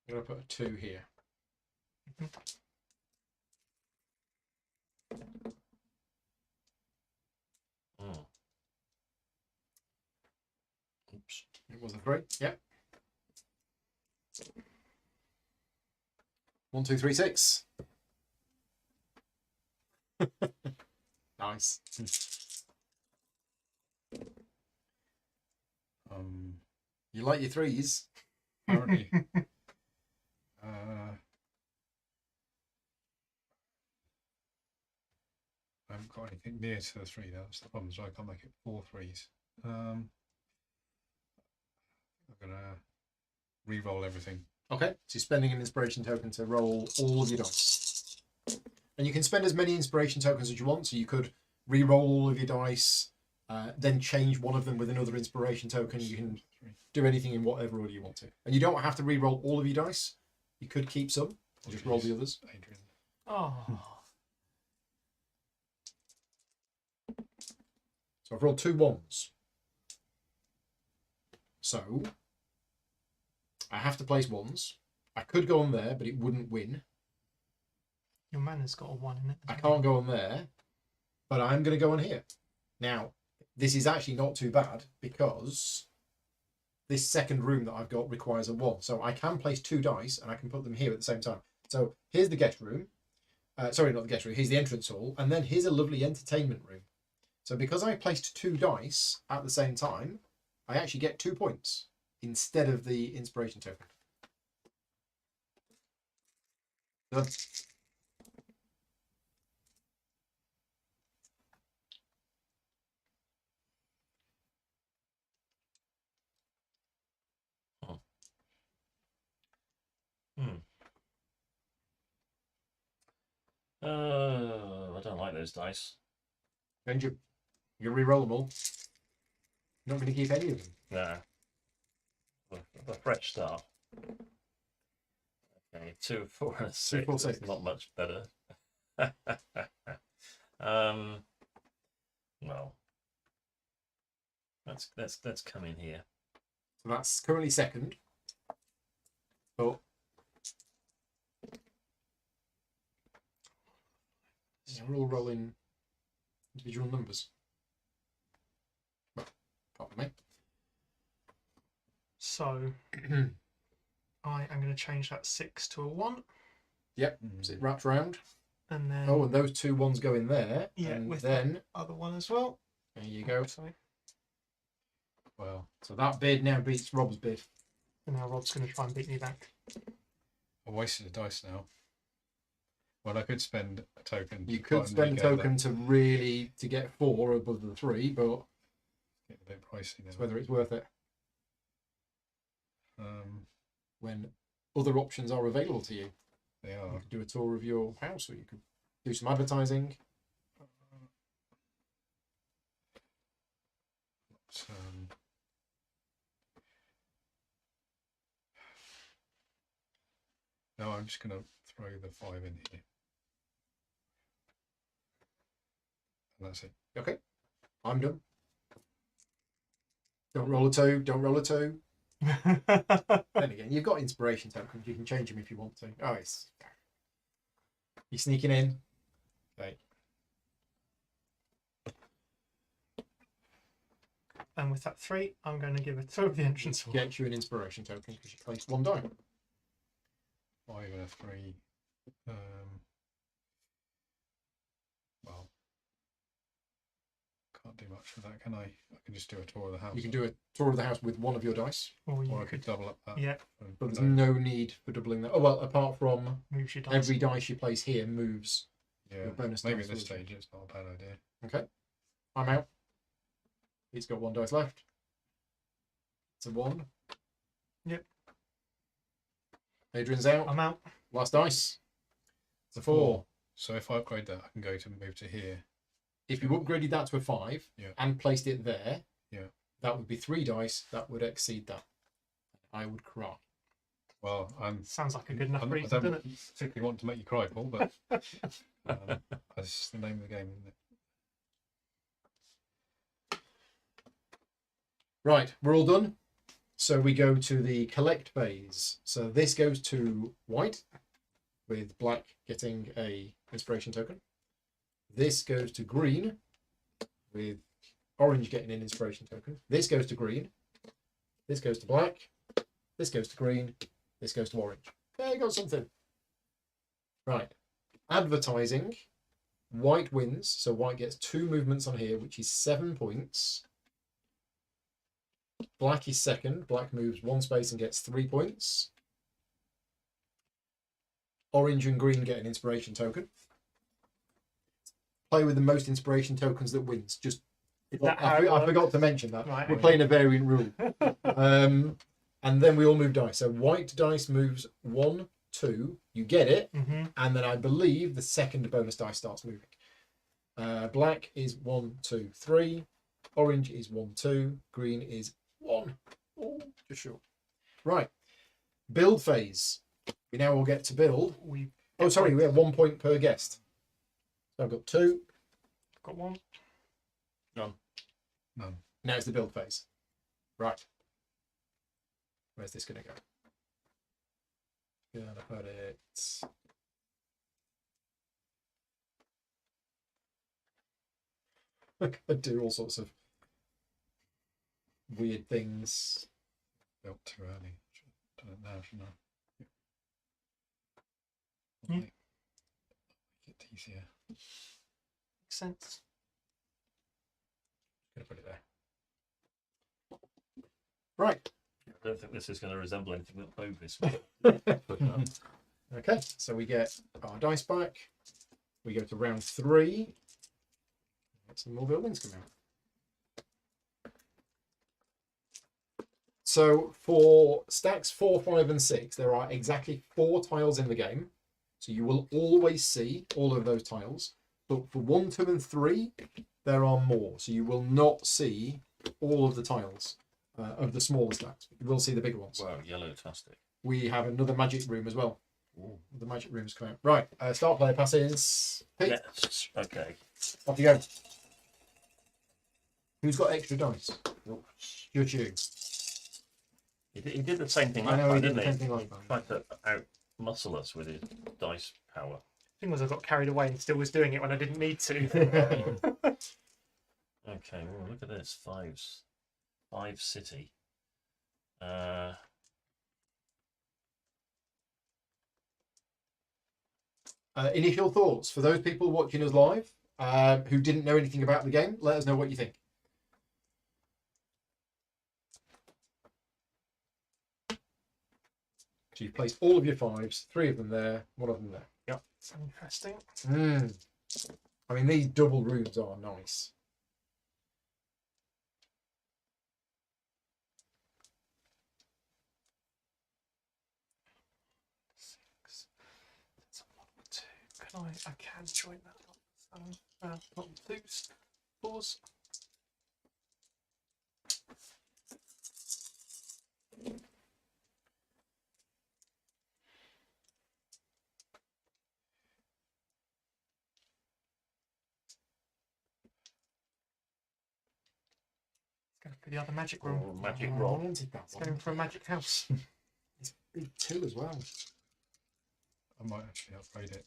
going to put a 2 here. Mm. Oops. It was a 3. Yep. 1, 2, 3, 6. Nice. You like your 3s? Apparently, I haven't got anything near to the 3. That's the problem. So I can't make it 4 3s. I'm gonna re-roll everything. Okay, so you're spending an inspiration token to roll all of your dice. And you can spend as many inspiration tokens as you want, so you could re-roll all of your dice, then change one of them with another inspiration token. You can 3. do anything in whatever order you want to. And you don't have to re-roll all of your dice. You could keep some, and just roll the others. Adrian. Oh. So I've rolled 2 1s. So I have to place 1s. I could go on there, but it wouldn't win. Your manor's got a 1 in it. I can't go on there, but I'm going to go on here. Now, this is actually not too bad because this second room that I've got requires a 1. So I can place 2 dice and I can put them here at the same time. So here's the guest room. Sorry, not the guest room. Here's the entrance hall. And then here's a lovely entertainment room. So because I placed 2 dice at the same time, I actually get 2 points instead of the inspiration token. Done. I don't like those dice. And you re-roll them all. You're not going to keep any of them. Nah. A fresh start. Okay, 2, 4, and a 6. 4, 6. It's not much better. Well, let's come in here. So that's currently second. But yeah, we're all rolling individual numbers. Well, apart from me. So I am going to change that 6 to a 1. Yep, so it wraps round. And then Oh, and those 2 1s go in there. yeah, and with then that other one as well. there you go. Sorry. Well, So that bid now beats Rob's bid. And now Rob's going to try and beat me back. I wasted a dice now. Well, I could spend a token. You to could try and spend a regain token to get 4 above the 3, but that. Get a bit pricey now. it's whether it's worth it when other options are available to you. They You are. could do a tour of your house, or you could do some advertising. But, no, I'm just going to throw the 5 in here. And that's it. Okay, I'm done. Don't roll a 2. Don't roll a 2. Then again, you've got inspiration tokens. You can change them if you want to. Oh, it's you sneaking in. Okay. And with that 3, I'm going to give a tour of the entrance hall. Get you an inspiration token because you placed 1 die. 5 and a 3. Well, can't do much with that, can I? I can just do a tour of the house. You can do a tour of the house with 1 of your dice, Or you Or I could could double up that. yeah, and but put there's no need for doubling that. Oh well, apart from move your dice. every dice you place here moves. Yeah, your bonus maybe dice at this towards stage it's not a bad idea. Okay, I'm out. He's got 1 dice left. It's a 1. Yep. Adrian's out. I'm out. Last dice. It's a 4. So if I upgrade that, I can go to move to here. If you upgraded that to a 5 Yeah. and placed it there, Yeah. that would be 3 dice. That would exceed that. I would cry. Well, Sounds like a good enough I reason, don't doesn't it? particularly want to make you cry, Paul, but that's the name of the game, isn't it? Right, we're all done. So we go to the collect phase. So this goes to white, with black getting a inspiration token. This goes to green, with orange getting an inspiration token. This goes to green. This goes to black. This goes to green. This goes to orange. There, you got something. Right. Advertising. White wins. So white gets 2 movements on here, which is 7 points. Black is second. Black moves 1 space and gets 3 points. Orange and green get an inspiration token. Play with the most inspiration tokens that wins. Just I forgot to mention that. Right, We're okay. playing a variant rule. And then we all move dice. So white dice moves 1, 2. You get it. Mm-hmm. And then I believe the second bonus dice starts moving. Black is 1, 2, 3. Orange is 1, 2. Green is 1. Oh, just short. Right. Build phase. We now all get to build. We have 1 point per guest. So I've got 2. Got 1. None. None. Now it's the build phase. Right. Where's this going to go? Gonna put it. I could do all sorts of weird things. Built too early. Should have done it now, shouldn't I? Yeah. Make it easier. Makes sense. Gonna put it there. Right. I don't think this is going to resemble anything that Bovis. Okay. So we get our dice back. We go to round 3. Get some more buildings come out. So for stacks 4, 5, and 6, there are exactly 4 tiles in the game. So you will always see all of those tiles. But for 1, 2, and 3, there are more. So you will not see all of the tiles of the smaller stacks. You will see the bigger ones. Wow, yellow-tastic. We have another magic room as well. Ooh. The magic room's come out. Right, start player passes. Pete, Yes. Okay. off you go. Who's got extra dice? Oh, Just you. He did the same thing I last know, time, he did didn't the he? same thing last time. Tried to out-muscle us with his dice power. Thing was, I got carried away and still was doing it when I didn't need to. Okay, well, look at this. 5 city. Initial thoughts for those people watching us live who didn't know anything about the game. Let us know what you think. So you've placed all of your 5s, 3 of them there, 1 of them there. Yep. It's interesting. I mean, these double rooms are nice. I can join that. Not 2s. 4s. Going for the other magic room. Oh, magic I rod. wanted that It's one. going for a magic house. It's big 2 as well. I might actually upgrade it.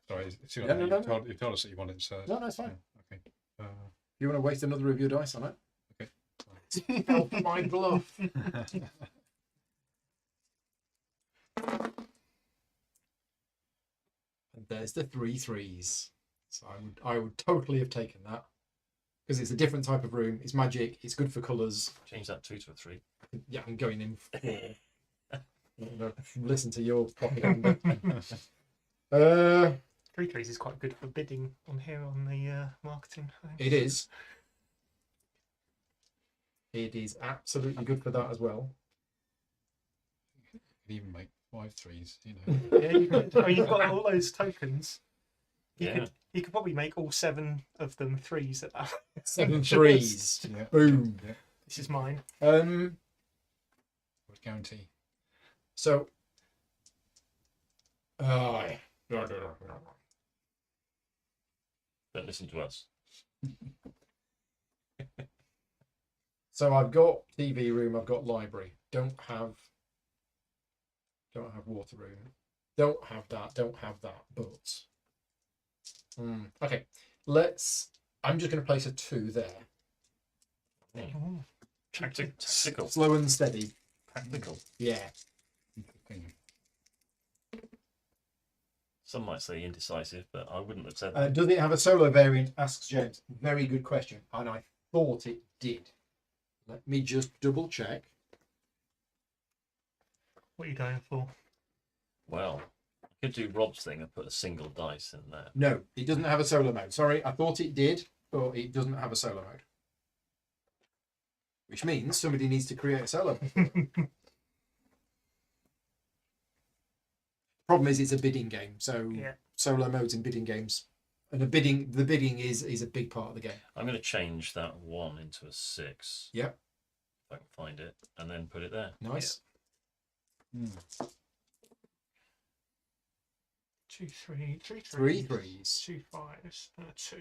Sorry, it's Yeah, no, no. you told us that you wanted, so No, no, it's fine. yeah, okay. You want to waste another of your dice on it? Okay. Fell for my bluff. And there's the 3 3s. So I would totally have taken that because it's a different type of room. It's magic. It's good for colours. Change that 2 to a 3. Yeah, I'm going in for. Listen to your propaganda. 3 3s is quite good for bidding on here on the marketing. I think. It is. It is absolutely good for that as well. You could even make 5 threes, you know. Yeah, you could, oh, you've got all those tokens. Yeah. You could probably make all 7 of them threes at that. 7 threes. Yeah. Boom. Yeah. This is mine. Would guarantee. So. Don't listen to us. So I've got TV room, I've got library. Don't have water room. Don't have that, but okay. I'm just gonna place a 2 there. Ooh. Tactical. Slow and steady. Practical. Yeah. Thing. Some might say indecisive, but I wouldn't have said that. Does it have a solo variant? Asks James. Very good question. And I thought it did. Let me just double check. What are you going for? Well, I could do Rob's thing and put a single dice in there. No, it doesn't have a solo mode. Sorry, I thought it did, but it doesn't have a solo mode. Which means somebody needs to create a solo mode. Problem is, it's a bidding game, so Yeah. solo modes in bidding games, and the bidding is a big part of the game. I'm going to change that 1 into a 6. Yep. If I can find it, and then put it there. Nice. Mm. 2 3 3 3 threes. 2 5s and a 2.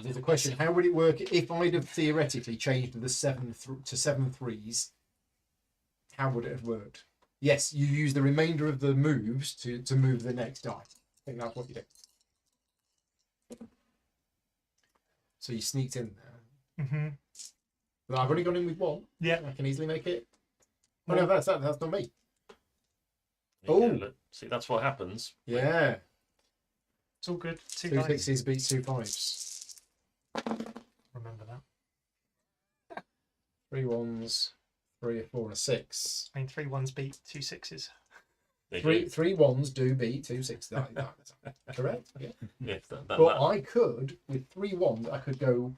There's a question: how would it work if I'd have theoretically changed the 7 to 7 threes? How would it have worked? Yes, you use the remainder of the moves to move the next die. I think that's what you do. So you sneaked in there. Mm-hmm. But I've only gone in with 1. Yeah. I can easily make it. Oh no, that's not me. There you Oh. go, look. See, that's what happens. Yeah. It's all good. 2 2 dice. 6s beats 2 5s. Remember that. 3 1s, 3 a 4 and a 6. I mean, 3 1s beat 2 6s. They Three do. 3 1s do beat 2 6s. That's correct. Yeah. Yeah, But I could, with 3 1s, I could go.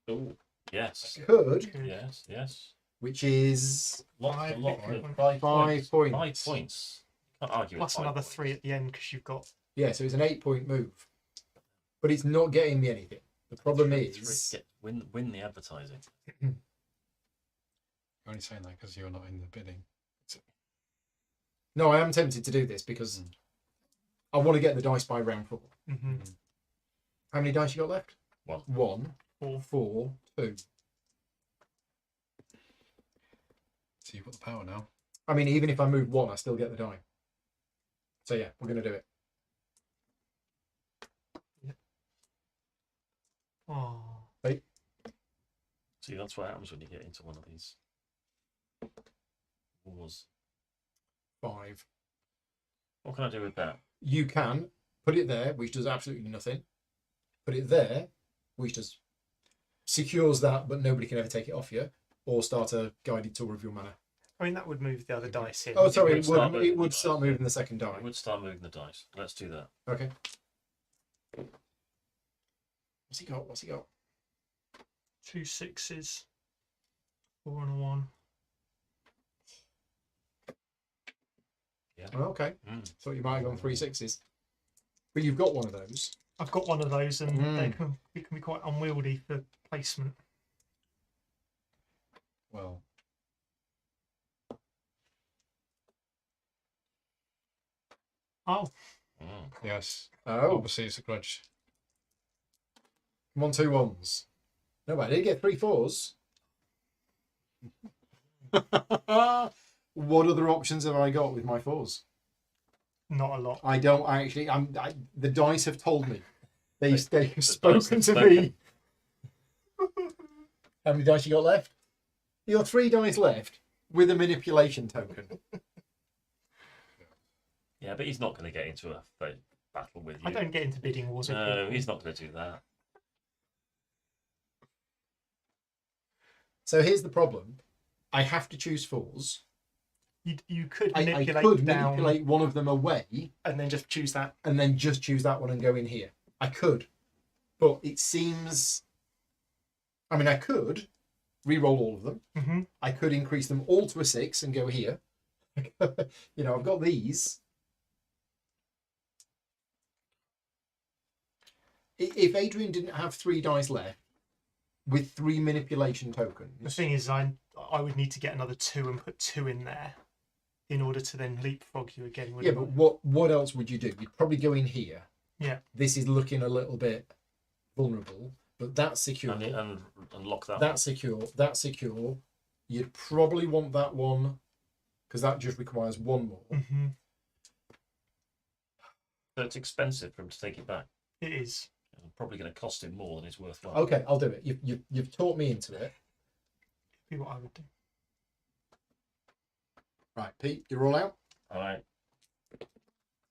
Oh, yes. Could, Yes, yes. which is Lots, a lot. Five. Good. 5 points. 5 points. Can't argue Plus with 5 another points. 3 at the end because you've got. Yeah, so it's an 8-point move. But it's not getting me anything. The problem It's is. win the advertising. You're only saying that because you're not in the bidding. No, I am tempted to do this because I want to get the dice by round 4. Mm-hmm. How many dice you got left? 1. 1, 4. 4, 2. So you've got the power now. I mean, even if I move 1, I still get the die. So yeah, we're going to do it. Oh. See, that's what happens when you get into one of these wars. 5. What can I do with that? You can put it there, which does absolutely nothing. Put it there, which just secures that, but nobody can ever take it off you, or start a guided tour of your mana. I mean, that would move the other dice in. Oh, sorry, would start it moving would the start dice. moving the second die. I would start moving the dice. Let's do that. Okay. What's he got? What's he got? 2 6s. 4 and a 1. Yeah. Oh, okay. Mm. Thought you might have gone 3 6s. But you've got one of those. I've got one of those, and Mm. it can be quite unwieldy for placement. Well, Oh, Mm. yes. Oh, Obviously, it's a grudge. come on, 2 1s. No, but I did get 3 4s. What other options have I got with my 4s? not a lot. I don't actually. The dice have told me. They've dice spoken have to me. How many dice you got left? You got 3 dice left with a manipulation token. Yeah, but he's not going to get into a battle with you. I don't get into bidding wars with No, people. he's not going to do that. So here's the problem. I have to choose 4s. You could I manipulate could down manipulate one of them away and then just choose that. and then just choose that one and go in here. I could. But it seems I mean, I could re-roll all of them. Mm-hmm. I could increase them all to a 6 and go here. You know, I've got these. If Adrian didn't have 3 dice left with 3 manipulation tokens, The thing is, I would need to get another 2 and put 2 in there in order to then leapfrog you again. yeah, wouldn't but I? what else would you do? You'd probably go in here. Yeah. This is looking a little bit vulnerable, but that's secure. And lock that. That's secure. That's secure. You'd probably want that one because that just requires 1 more. Mm-hmm. So it's expensive for him to take it back. It is. It's probably going to cost him more than it's worthwhile. Okay, I'll do it. You've taught me into it. Be what I would do. Right, Pete, you're all out. All right.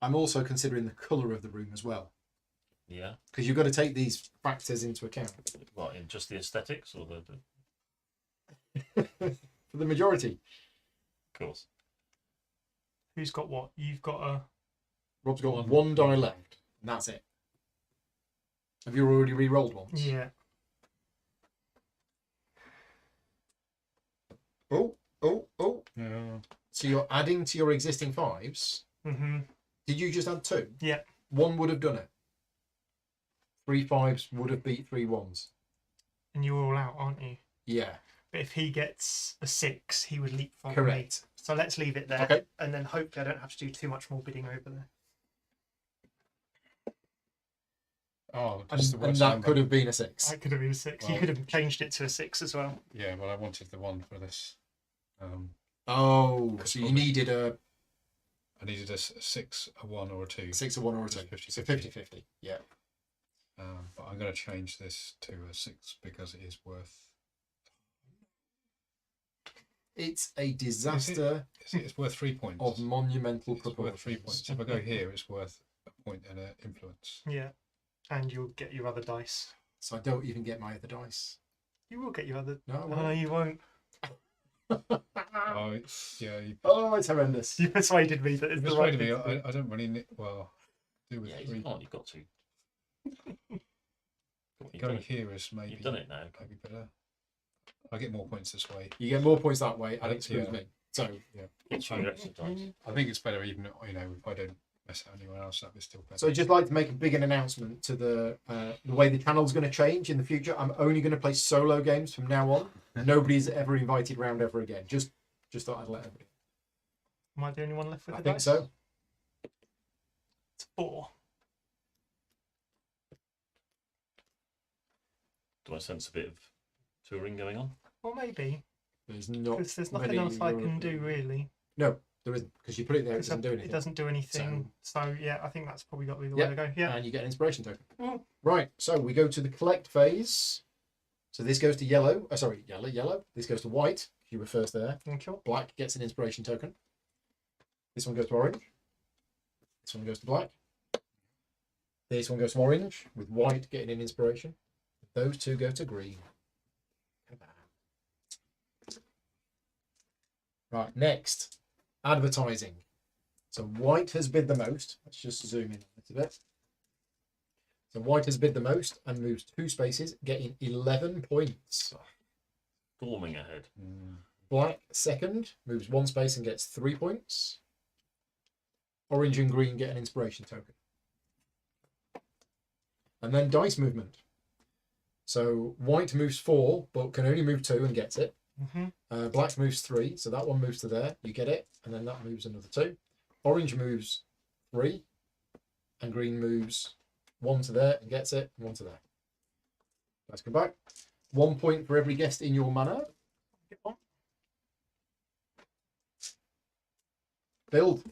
I'm also considering the colour of the room as well, Yeah. because you've got to take these factors into account. What, in just the aesthetics or the For the majority, of course. Who's got what? You've got a. Rob's got 1 die left, and that's it. Have you already re-rolled once? Yeah. Oh. Yeah. So you're adding to your existing 5s. Mm-hmm. Did you just add 2? Yeah. 1 would have done it. 3 5s would have beat 3 1s. And you're all out, aren't you? Yeah, But if he gets a 6, he would leapfrog me. correct. So let's leave it there. Okay. And then hopefully I don't have to do too much more bidding over there. Oh, And, just the one and sign that could have been a 6. That could have been a 6. You Well- could have changed it to a 6 as well. Yeah, well, I wanted the 1 for this. Oh, so you needed a I needed a 6, a 1, or a 2. 6, a 1, or a 2. It's 50-50. So 50-50. Yeah. But I'm going to change this to a 6 because it is worth. It's a disaster It's worth 3 points. of monumental It's worth proportions. 3 points. If I go here, it's worth a point and an influence. Yeah. And you'll get your other dice. So I don't even get my other dice. You will get your other. No, I No, won't. you won't. Oh, yeah. You Oh, it's horrendous. You persuaded me that it's the right persuaded me. thing to do. I don't really need. Well, do with Yeah, 3. you can't. You've got to. You've Going done it. here is maybe. You've done it now. Maybe better. I get more points this way. You get more points that way, and it screws Yeah. me. So It's your extra dice. I think it's better, even if I don't mess out anyone else, that is still better. So I'd just like to make a big announcement to the way the channel's going to change in the future. I'm only going to play solo games from now on. Nobody's ever invited round ever again. Just thought I'd let everybody. Am I the only one left with I the think dice? so. It's 4. Do I sense a bit of touring going on? Well, maybe. There's not. Because there's nothing many else I can Euro- do, really. No, there isn't, because you put it there. It 'Cause doesn't do anything. It doesn't do anything. So, yeah, I think that's probably got to be the Yeah. way to go. Yeah. And you get an inspiration token. Mm. Right. So we go to the collect phase. So this goes to yellow. Sorry, yellow. This goes to white. You were first there. Thank you. Black gets an inspiration token. This one goes to orange. This one goes to black. This one goes to orange, with white getting an inspiration. Those two go to green. Right, next, advertising. So white has bid the most. Let's just zoom in a little bit. So white has bid the most and moves 2 spaces, getting 11 points. Storming ahead. Black second, moves 1 space and gets 3 points. Orange and green get an inspiration token. And then dice movement. So white moves 4, but can only move 2 and gets it. Mm-hmm. Black moves 3, so that one moves to there, you get it, and then that moves another 2. Orange moves 3, and green moves 1 to there and gets it, and 1 to there. Let's go back. 1 point for every guest in your manor. Get one. Build.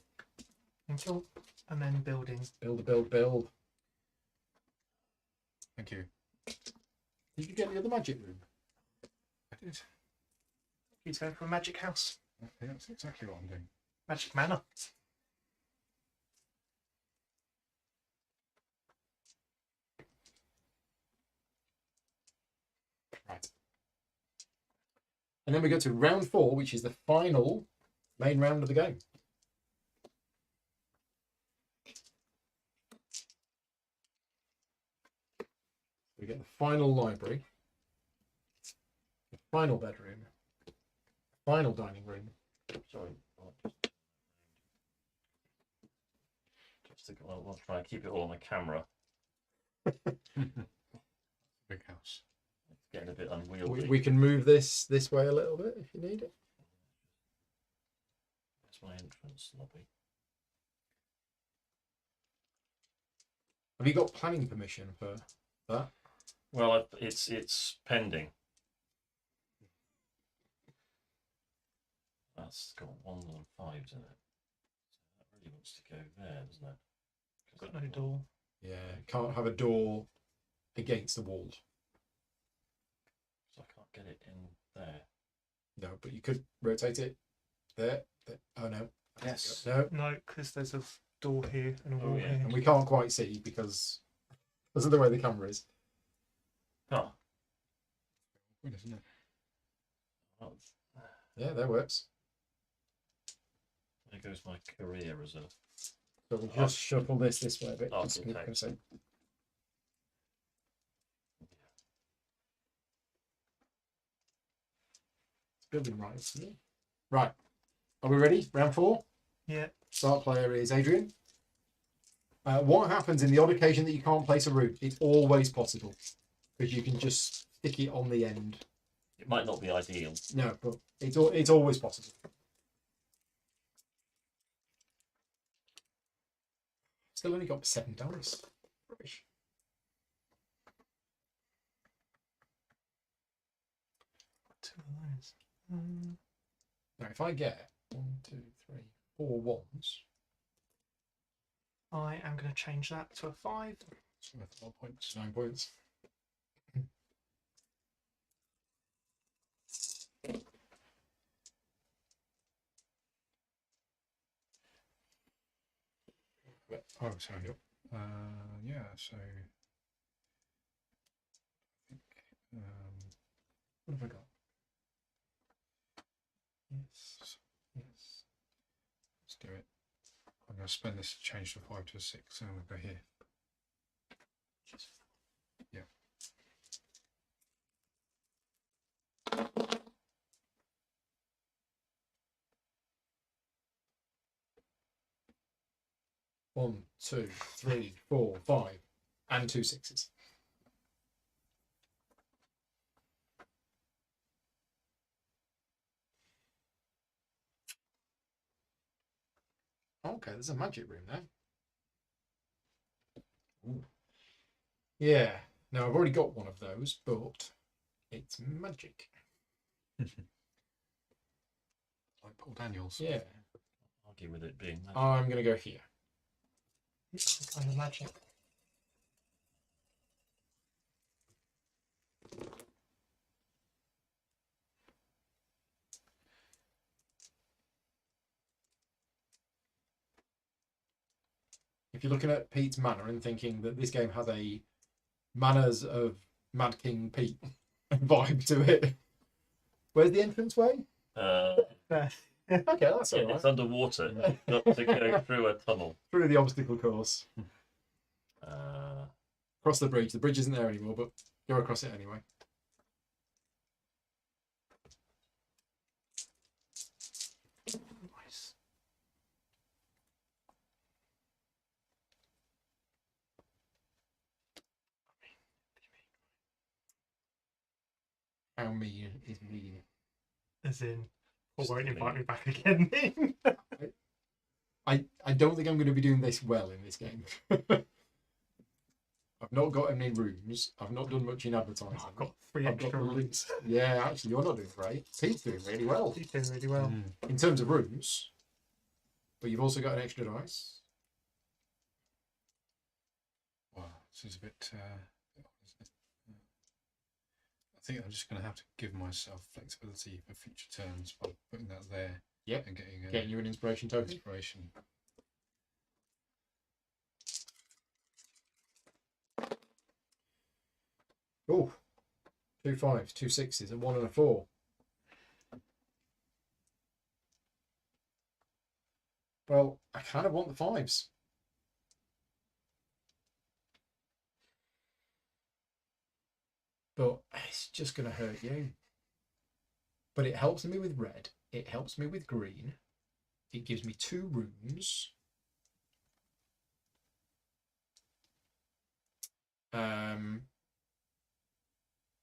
Thank you. And then building. Build. Thank you. Did you get the other magic room? I did. He's going for a magic house. Yeah, that's exactly what I'm doing. Magic manor. Right. And then we go to round 4, which is the final main round of the game. We get the final library. Final bedroom. Final dining room. Sorry. I'll try and keep it all on the camera. Big house. It's getting a bit unwieldy. We can move this way a little bit if you need it. That's my entrance lobby. Have you got planning permission for that? Well, it's pending. That's got 1s and 5s in it. So that really wants to go there, doesn't it? Got no door. Yeah, can't have a door against the wall. So I can't get it in there. No, but you could rotate it there. Oh no. Yes. No, No, because there's a door here and a Oh, wall yeah. here. and we can't quite see because of the way the camera is. Oh, Good, isn't it? oh, Yeah, that works. there goes my career as a. So we'll just shuffle this way a bit. Oh, just okay. gonna say. It's building right, isn't it? Right. Are we ready? Round 4. Yeah. Start player is Adrian. What happens in the odd occasion that you can't place a route? It's always possible because you can just stick it on the end. It might not be ideal. No, but it's always possible. Still only got 7 dice. Rubbish. Two of those. Now, if I get 1, 2, 3, 4 ones, I am going to change that to a 5. It's worth a lot of points. 9 points. Oh, sorry. Yeah, so I think What have I got? Yes. Yes. let's do it. I'm going to spend this to change the 5 to a 6, so I'm going to go here. Yeah. One, 2, 3, 4, 5, and 2 6s. Okay, there's a magic room there. Ooh. Yeah. Now I've already got one of those, but it's magic. Like Paul Daniels. Yeah. Argue with it being magic. I'm going to go here. It's the kind of magic. If you're looking at Pete's Manor and thinking that this game has a Manners of Mad King Pete vibe to it, where's the entranceway? There. Okay, that's all right. It's underwater. You've got to go through a tunnel. Through the obstacle course. Uh, Across the bridge. The bridge isn't there anymore, but go across it anyway. Nice. How mean is mean? As in, or Just won't mean. invite me back again. I don't think I'm going to be doing this well in this game. I've not got any rooms. I've not done much in advertising. I've got 3 I've got extra the rooms. links. Yeah, actually, you're not doing great. Pete's doing really well He's doing really well. in terms of rooms. But you've also got an extra dice. Wow, this is a bit odd, isn't it? I think I'm just going to have to give myself flexibility for future turns by putting that there. Yep. And getting Getting you an inspiration token. inspiration. Oh, 2 5s, 2 6s, a 1 and a 4. Well, I kind of want the 5s. But it's just going to hurt you. but it helps me with red. It helps me with green. It gives me 2 rooms.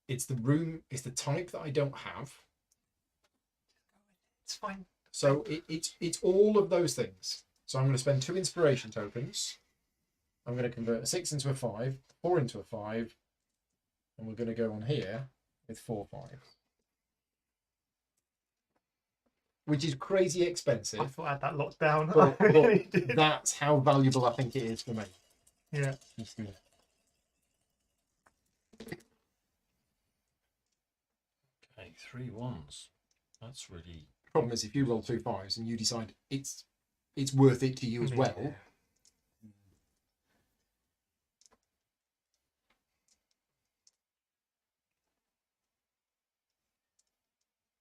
It's the type that I don't have. It's fine. So it's all of those things. So I'm going to spend 2 inspiration tokens. I'm going to convert a 6 into a 5, 4 into a 5, and we're going to go on here with 4 5. Which is crazy I expensive, thought I had that locked down. but, I really did. that's how valuable I think it is for me. Yeah. Okay, 3 1s. That's really. Problem is, if you roll 2 5s and you decide it's worth it to you as well, Yeah.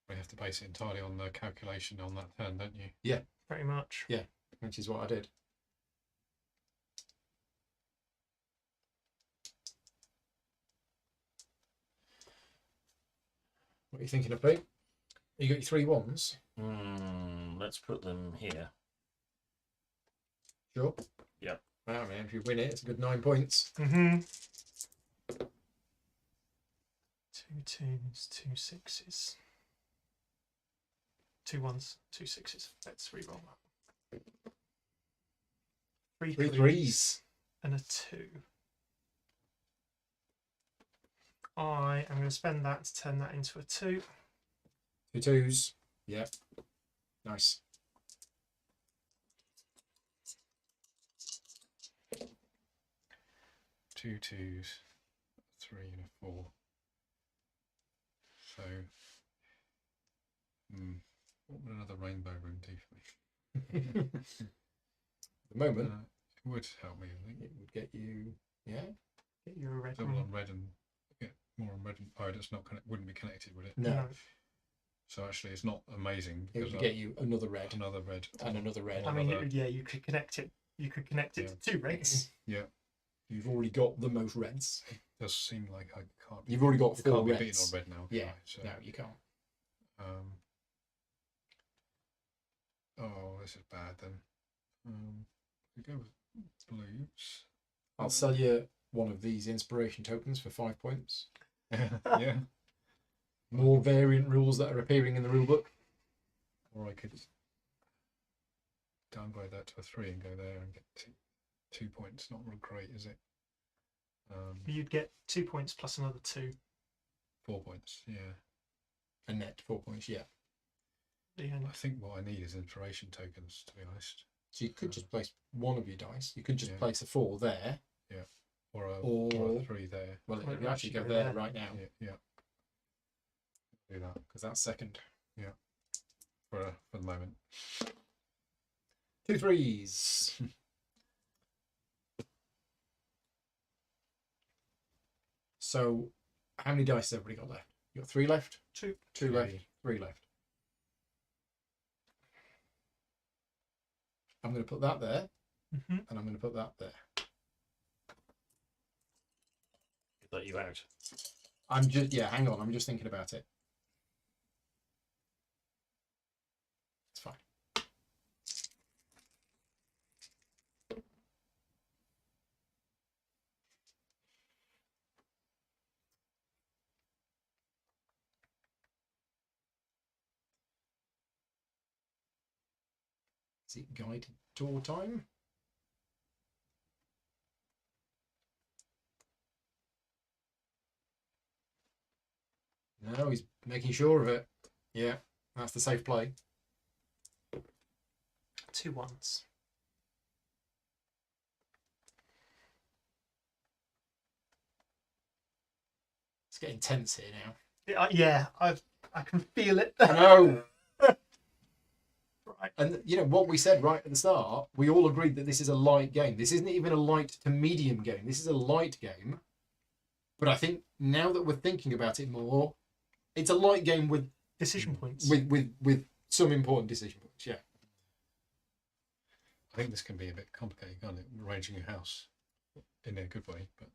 You have to base it entirely on the calculation on that turn, don't you? Pretty much. which is what I did. What are you thinking of, Pete? You got your 3 1s? Let's put them here. Sure. Yep. Wow, man, if you win it, it's a good 9 points. 2 2s, 2 6s. 2 1s, 2 6s. Let's re-roll that. 3 3 3s 3s. and a 2. I am going to spend that to turn that into a 2. 2 2s. Yeah. Nice. Two 2s, 3 and a 4. So, what would another rainbow room do for me? At the moment, It would help me, I think. it would get you, yeah. Get you a red Double one. on red and get more on red. And, oh, it's not wouldn't be connected, would it? No, So actually, it's not amazing it because would get you another red another red and another red. I mean, another- you could connect it. You could connect it to 2 reds. Yeah, You've already got the most reds. does seem like I can't. You've already got you 4 can't be beaten reds. on red now. Yeah, can I? So, no, you can't. oh, this is bad then. We go with blues. I'll sell you one of these inspiration tokens for 5 points. Yeah. More variant rules that are appearing in the rulebook. Or I could downgrade that to a 3 and go there and get 2 points. Not real great, is it? You'd get 2 points plus another 2. 4 points, yeah. A net 4 points, yeah. The end. I think what I need is inspiration tokens, to be honest. So you could just place one of your dice. You could just Yeah. place a 4 there. Or a Or- 3 there. Well, Well, you actually go there right now Yeah. Do that because that's second. for the moment. 2 3s. So, how many dice has everybody got left? You got 3 left? 2. 2 left? 3 left. I'm going to put that there, Mm-hmm. and I'm going to put that there. Let you out. I'm just, hang on, I'm just thinking about it. It's fine. Is it guided tour time? No, he's making sure of it. Yeah, that's the safe play. 2 1s. It's getting tense here now. Yeah, I can feel it. I know. Right. And you know what we said right at the start, we all agreed that this is a light game. This isn't even a light to medium game. This is a light game. But I think now that we're thinking about it more, it's a light game with Decision points. with some important decision points. Yeah. I think this can be a bit complicated, can't it? Arranging your house in a good way, but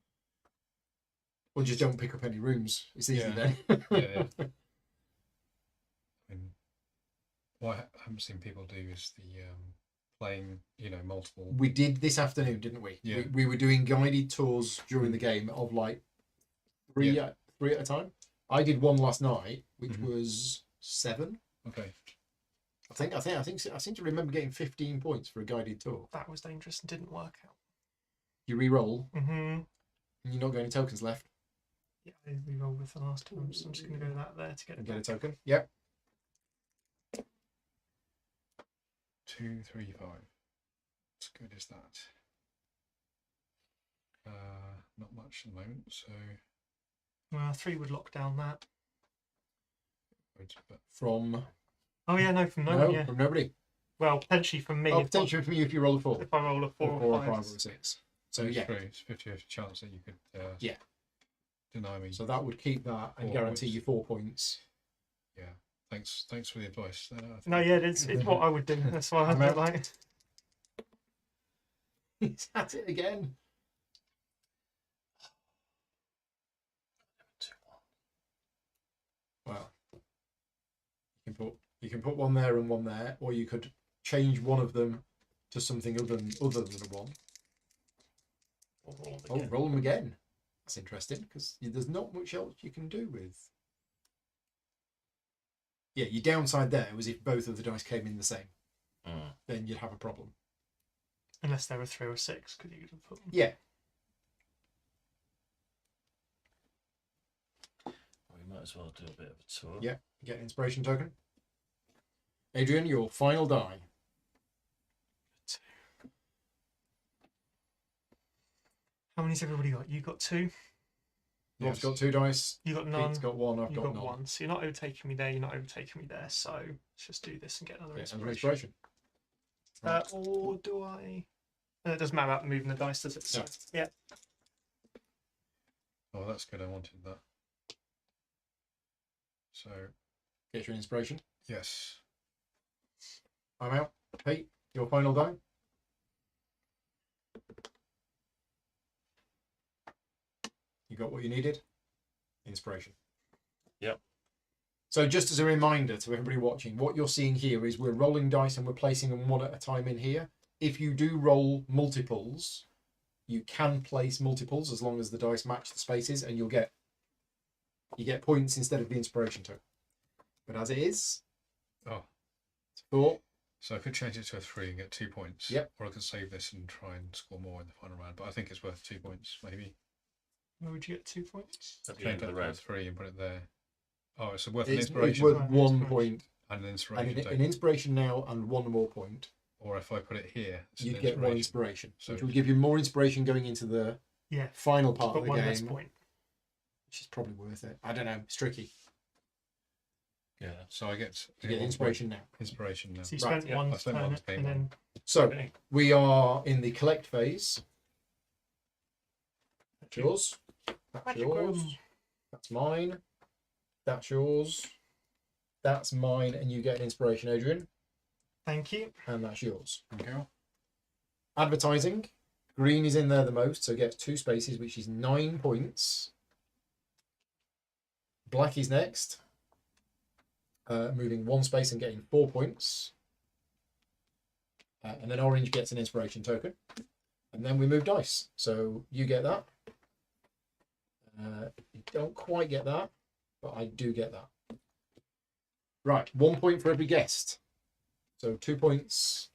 Or just don't pick up any rooms. It's easy Yeah. then. yeah. And what I haven't seen people do is the playing, multiple. We did this afternoon, didn't we? Yeah. We were doing guided tours during the game of like three at a time. I did one last night, which was 7. Okay. I seem to remember getting 15 points for a guided tour. That was dangerous and didn't work out. You re-roll, Mm-hmm. and you've not got any tokens left. Yeah, I re-rolled with the last time, so I'm just going to go that there to get And it get a back. token. Yep. 2, 3, 5. As good as that. Not much at the moment, so. Well, 3 would lock down that. But From Oh yeah, no, from no one, yeah. from nobody. Well, potentially from me. Oh, if I- potentially from you if you roll a 4. If I roll a 4 or or 5 5. or 6. So it's yeah. true. It's 50-50 chance that you could Yeah. deny me. So that would keep that and 4 guarantee points. you 4 points. Yeah. Thanks for the advice. No, yeah, it's what I would do. That's why I'm I out. like. He's at it again. 2-1. Well, you can put one there and one there, or you could change one of them to something other than a 1. We'll roll them Oh, again. roll them again. That's interesting because there's not much else you can do with. Yeah, your downside there was if both of the dice came in the same, then you'd have a problem. Unless there were 3 or 6, because you could have put them. Yeah. We might as well do a bit of a tour. Yeah. Get an inspiration token. Adrian, your final die. How many's everybody got? You got 2. Rob's got 2 dice. You got none. Pete's got 1. I've You got got none. 1. So you're not overtaking me there. You're not overtaking me there. So let's just do this and get another Yeah, inspiration. another inspiration. Right. Or do I? It doesn't matter about moving the dice, does it? So, No. yeah. Oh, that's good. I wanted that. So, Get your inspiration. yes. I'm out. Pete, your final die. You got what you needed? Inspiration. Yep. So just as a reminder to everybody watching, what you're seeing here is we're rolling dice and we're placing them one at a time in here. If you do roll multiples, you can place multiples as long as the dice match the spaces, and you get points instead of the inspiration token. But as it is, Oh, it's 4. so I could change it to a 3 and get 2 points. Yep. Or I could save this and try and score more in the final round. But I think it's worth 2 points, maybe. Where would you get 2 points? At the Change end that of to the a round. 3 and put it there. Oh, it's worth an It's inspiration worth Right, 1 inspiration. point, and an and inspiration. an token. inspiration now and 1 more point. Or if I put it here, it's an You'd get 1 inspiration. inspiration, So which will give you more inspiration going into the Yeah. final part Got of the 1 less game, point. which is probably worth it. I don't know. It's tricky. Yeah. So I get You get inspiration now. Inspiration now. So you Right, spent yeah, one I spent turn one it, to pay and one. then So Okay. we are in the collect phase. That's yours. That's Magic yours. room. That's mine. That's yours. That's mine, and you get an inspiration, Adrian, Thank you. and that's yours. Okay. Advertising. Green is in there the most, so gets 2 spaces, which is 9 points. Black is next, moving 1 space and getting 4 points. And then orange gets an inspiration token. And then we move dice. So you get that. You don't quite get that, but I do get that. Right, 1 point for every guest. So 2 points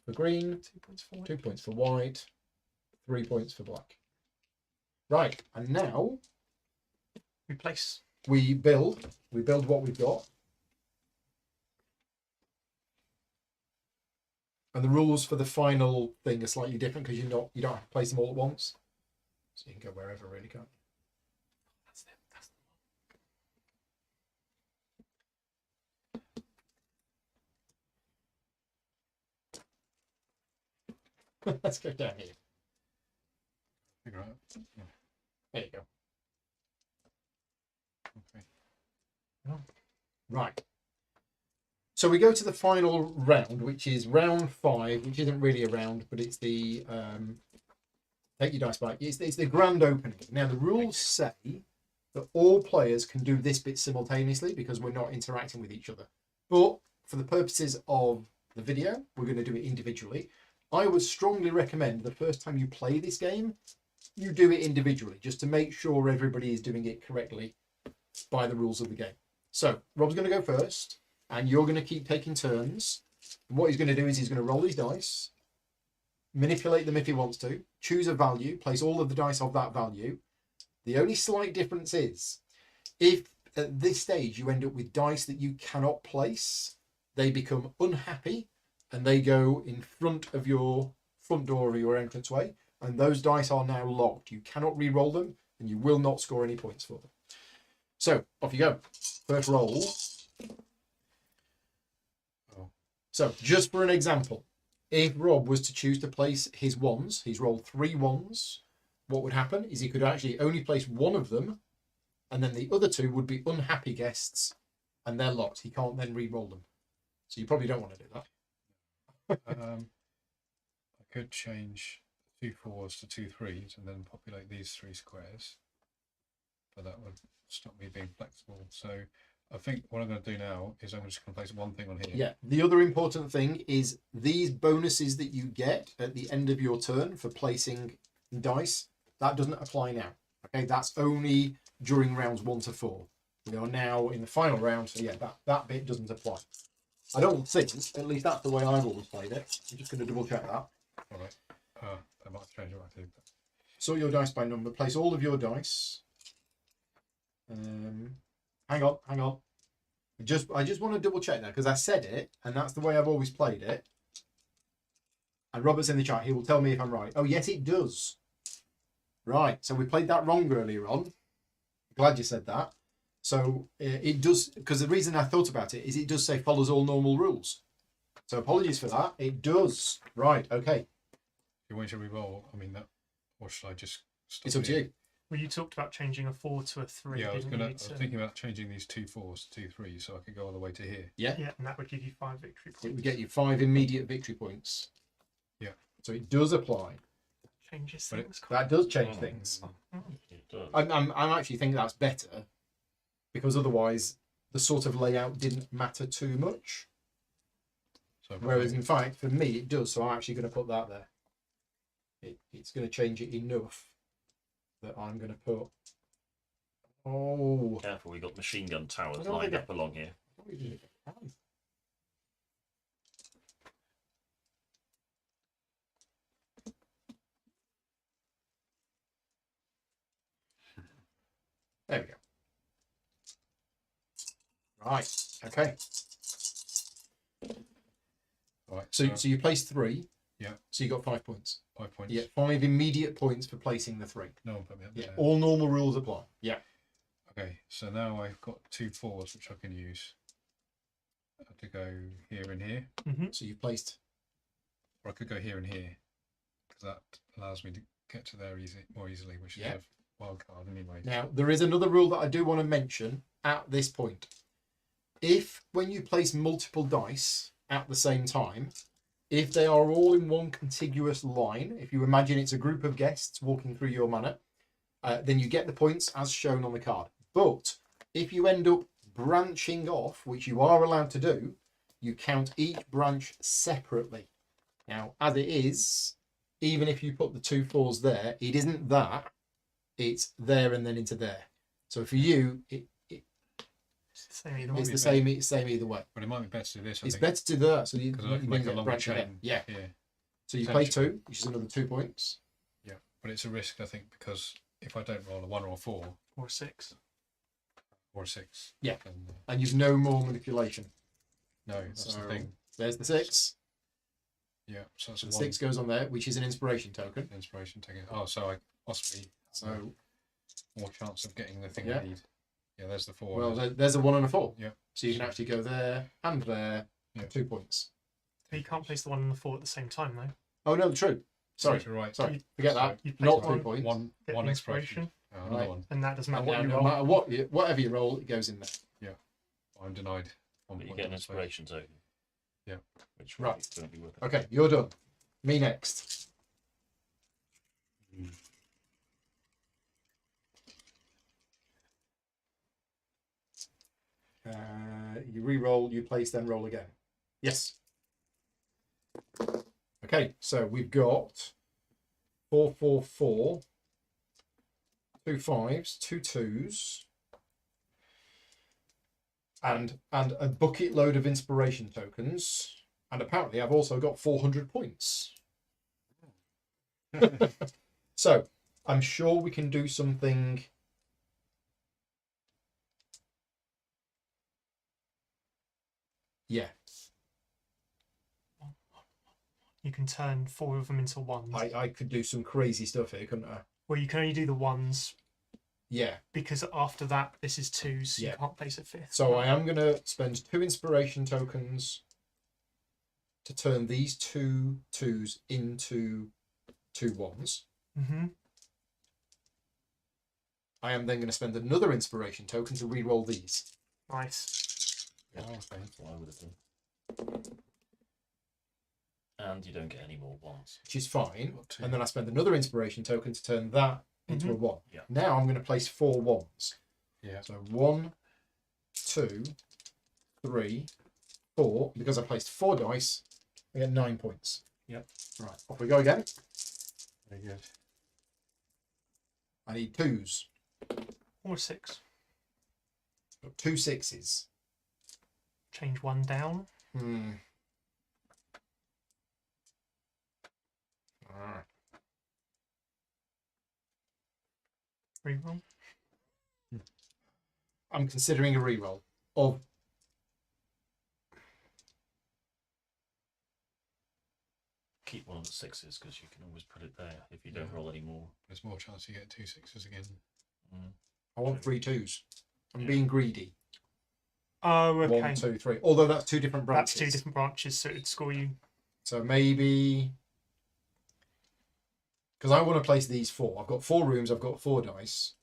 for green, 2 points for 2 points for white, 3 points for black. Right, and now Replace. we build what we've got. And the rules for the final thing are slightly different because you don't have to place them all at once. So you can go wherever, really, can't you? That's it. That's Let's go down here. Figure out. Yeah. There you go. Okay. Right. So we go to the final round, which is round 5, which isn't really a round, but it's the take your dice back. It's the grand opening. Now the rules say that all players can do this bit simultaneously because we're not interacting with each other. But for the purposes of the video, we're going to do it individually. I would strongly recommend the first time you play this game, you do it individually, just to make sure everybody is doing it correctly by the rules of the game. So Rob's going to go first, and you're going to keep taking turns. And what he's going to do is he's going to roll his dice, manipulate them if he wants to, choose a value, place all of the dice of that value. The only slight difference is, if at this stage you end up with dice that you cannot place, they become unhappy and they go in front of your front door or your entranceway, and those dice are now locked. You cannot re-roll them, and you will not score any points for them. So off you go. First roll. Oh. So just for an example, if Rob was to choose to place his ones, he's rolled 3 ones. What would happen is he could actually only place one of them, and then the other 2 would be unhappy guests, and they're locked. He can't then re-roll them. So you probably don't want to do that. I could change 2 4s to 2 3s and then populate these 3 squares, but that would stop me being flexible. So I think what I'm going to do now is I'm just going to place one thing on here. Yeah. The other important thing is these bonuses that you get at the end of your turn for placing dice, that doesn't apply now. Okay, that's only during rounds 1 to 4. We are now in the final round, so yeah, that bit doesn't apply. I don't think, at least that's the way I've always played it. I'm just going to double check that. All right. I might change what I do. But... Sort your dice by number. Place all of your dice. Hang on. I just want to double check that because I said it, and that's the way I've always played it. And Robert's in the chat. He will tell me if I'm right. Oh, yes, it does. Right. So we played that wrong earlier on. Glad you said that. So it does, because the reason I thought about it is it does say follows all normal rules. So apologies for that. It does. Right. Okay. If you want to re-roll, I mean that, or should I just stop? It's up to you. Well, you talked about changing a 4 to a 3. Yeah, I was didn't you, thinking about changing these 2 4s to 2 3s so I could go all the way to here. Yeah. Yeah, and that would give you 5 victory points. It would get you 5 immediate victory points. Yeah. So it does apply. Changes But things. That does change things. It does. I'm actually think that's better, because otherwise the sort of layout didn't matter too much. So Whereas in fact, for me, it does. So I'm actually going to put that there. It's going to change it enough that I'm going to put. Oh. Careful, we got machine gun towers I don't lined think up along here. There we go. Right. Okay. all right. So you placed 3. Yeah. So you got 5 points. 5 points. You get 5 immediate points for placing the 3. No one put me up Yeah. there. All normal rules apply. Yeah. Okay, so now I've got 2 4s which I can use to go here and here, So you placed. or I could go here and here because that allows me to get to there more easily, which is Yeah. a wild card anyway. Now there is another rule that I do want to mention at this point. If when you place multiple dice at the same time, if they are all in one contiguous line, if you imagine it's a group of guests walking through your manor, then you get the points as shown on the card. But if you end up branching off, which you are allowed to do, you count each branch separately. Now, as it is, even if you put the 2 4s there, it isn't that. It's there and then into there. So for you, It's the same either way. it's the same either way. But it might be better to do this. It's better to do that, so you because I can then make a get longer branch again. chain. Yeah. Here. So you play 2, which is another 2 points. Yeah, but it's a risk I think because if I don't roll a 1 or a 4 Or 6. or a 6, Yeah. then And you've no more manipulation. no, that's So the thing. there's the 6. Yeah, so that's The a 6 goes on there, which is an inspiration token. inspiration taking. Oh, so I possibly So, more chance of getting the thing Yeah. I need. Yeah, there's the 4. well, there's a 1 and a 4. Yeah. So you can actually go there and there, Yeah. 2 points. But you can't place the 1 and the 4 at the same time, though. Oh, no, true. Sorry. you're right. Sorry. Forget that. You place Not 2 one, points. One Get the inspiration. Oh, another Right. one. and that doesn't matter And what now, you no roll. matter whatever you roll, it goes in there. I'm denied. 1 But you point get an on space. inspiration token. Yeah. Which Right. is going to be worth it. Okay, you're done. Me next. You re-roll, you place, then roll again. Yes. Okay, so we've got 4, 4, 4, 2 5s, 2 2s, and a bucket load of inspiration tokens. And apparently I've also got 400 points. So I'm sure we can do something. Yeah, You can turn 4 of them into ones. I could do some crazy stuff here, couldn't I? Well, you can only do the ones Yeah. because after that, this is 2s. So Yeah. You can't place a 5th. So I am going to spend 2 inspiration tokens to turn these 2 2s into 2 1s. Mm-hmm. I am then going to spend another inspiration token to re-roll these. Nice. Yeah, that's what I would have done. And you don't get any more ones. Which is fine. Got 2. And then I spend another inspiration token to turn that into a 1. Yeah. Now I'm going to place 4 1s. Yeah. So 1, 2, 3, 4. Because I placed 4 dice, I get 9 points. Yep. Right, off we go again. Very good. I need 2s. Or 6. Got 2 6s. Change 1 down. Alright. Reroll. I'm considering a reroll of. Keep one of the 6s because you can always put it there if you don't roll any more. There's more chance you get 2 6s again. I want 3 2s. I'm Yeah. being greedy. Oh, okay. 1, 2, 3. Although that's 2 different branches. That's 2 different branches, so it'd score you. So maybe. Because I want to place these 4. I've got 4 rooms, I've got 4 dice.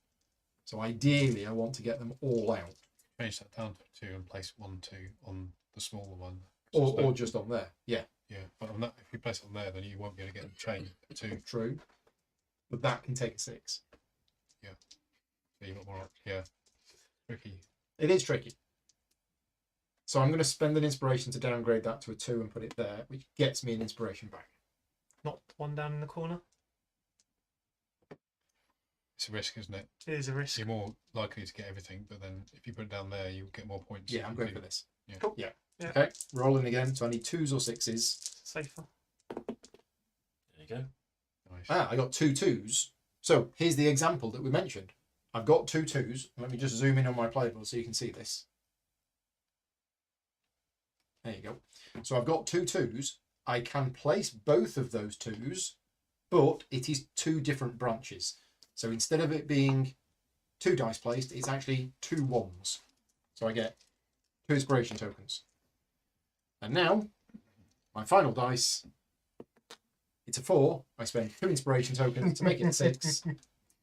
So ideally, I want to get them all out. Change that down to 2 and place 1 2 on the smaller one. Or just on there. Yeah, Yeah, but on that, if you place it on there, then you won't be able to get the chain 2. true. But that can take a 6. So you've got more. Yeah. Tricky. It is tricky. So I'm going to spend an inspiration to downgrade that to a 2 and put it there, which gets me an inspiration back. Not 1 down in the corner. It's a risk, isn't it? It is a risk. You're more likely to get everything, but then if you put it down there, you'll get more points. Yeah, I'm if going you for do. this. Yeah. Cool. Yeah. Yeah. Okay, rolling again. So I need 2s or 6s. Safer. There you go. Nice. Ah, I got 2 2s. So here's the example that we mentioned. I've got 2 2s. Let me just zoom in on my playable so you can see this. There you go. So I've got 2 2s. I can place both of those 2s, but it is 2 different branches. So instead of it being 2 dice placed, it's actually 2 1s. So I get 2 inspiration tokens. And now, my final dice, it's a 4. I spend 2 inspiration tokens to make it a 6.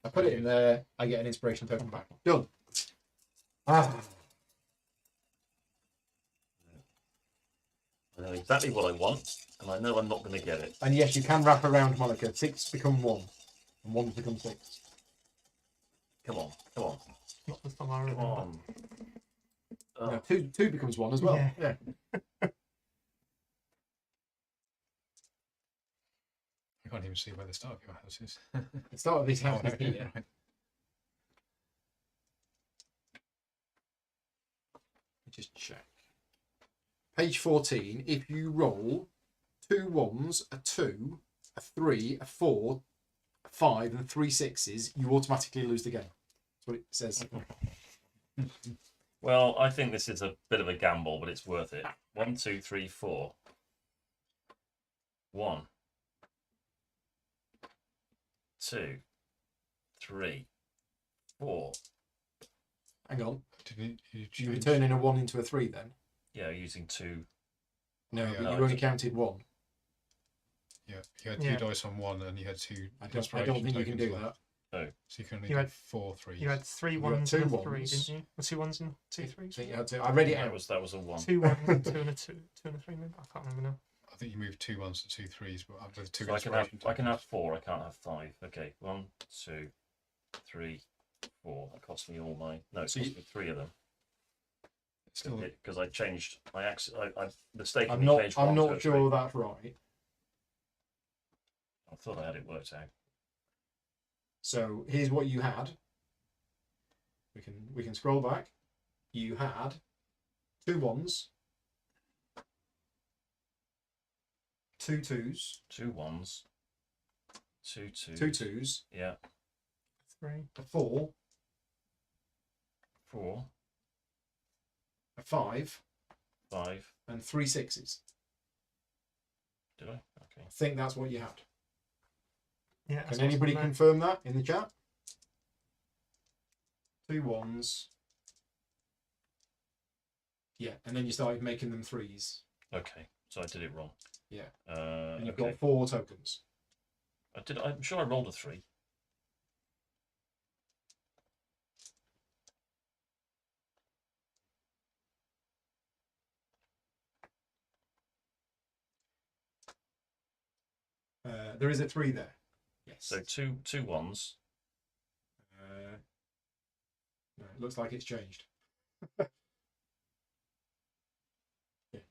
I put it in there, I get an inspiration token back. Done. Ah, I know exactly what I want, and I know I'm not going to get it. and yes, you can wrap around Monica. 6 become 1, and 1 become 6. Come on, come on, Not the song I come remember. on. Oh, No, 2 becomes 1 as well. Yeah. Yeah. I can't even see where the start of your house is. The start of this house Oh, is here. right. Just check. Page 14, if you roll 2 1s, a 2, a 3, a 4, a 5, and 3 6s, you automatically lose the game. That's what it says. well, I think this is a bit of a gamble, but it's worth it. 1, 2, 3, 4. 1, 2, 3, 4. Hang on. Did you You were change- turning a 1 into a 3 then? Yeah, using 2. No, yeah. but No, you only it's- counted 1. Yeah, you had 2 Yeah. dice on 1 and you had 2 I don't inspiration think you can tokens do left. that. So you can only You do had- 4 3s. You had 3 You got 1s 2 and a 3, ones. didn't you? Or 2 1s and 2 I 3s? think you had to. I read it That out. was a 1. 2 1s and 2 and a 2 and a 3, maybe? I can't remember now. I think you moved 2 1s to 2 3s, but with 2 So I can have inspiration 4. I can't have 5. Okay, 1, 2, 3, 4. That cost me all my. No, it So cost you- me 3 of them. Still, because I changed. I mistakenly I'm not. changed I'm one to a not three. sure that's right. I thought I had it worked out. So here's what you had. We can scroll back. You had 2 1s, 2 2s, 2 1s, 2 2s. 2 2s, Yeah. 3. a 4, 4, a 5, 5. and 3 6s. Did I? Okay. I think that's what you had. Yeah. that's Can what's anybody on there. confirm that in the chat? 2 1s. Yeah, and then you started making them 3s. Okay. So I did it wrong. Yeah. And And you've got 4 tokens. I'm sure I rolled a 3. There is a 3 there. Yes. So two 1s. No, it looks like it's changed. Yeah.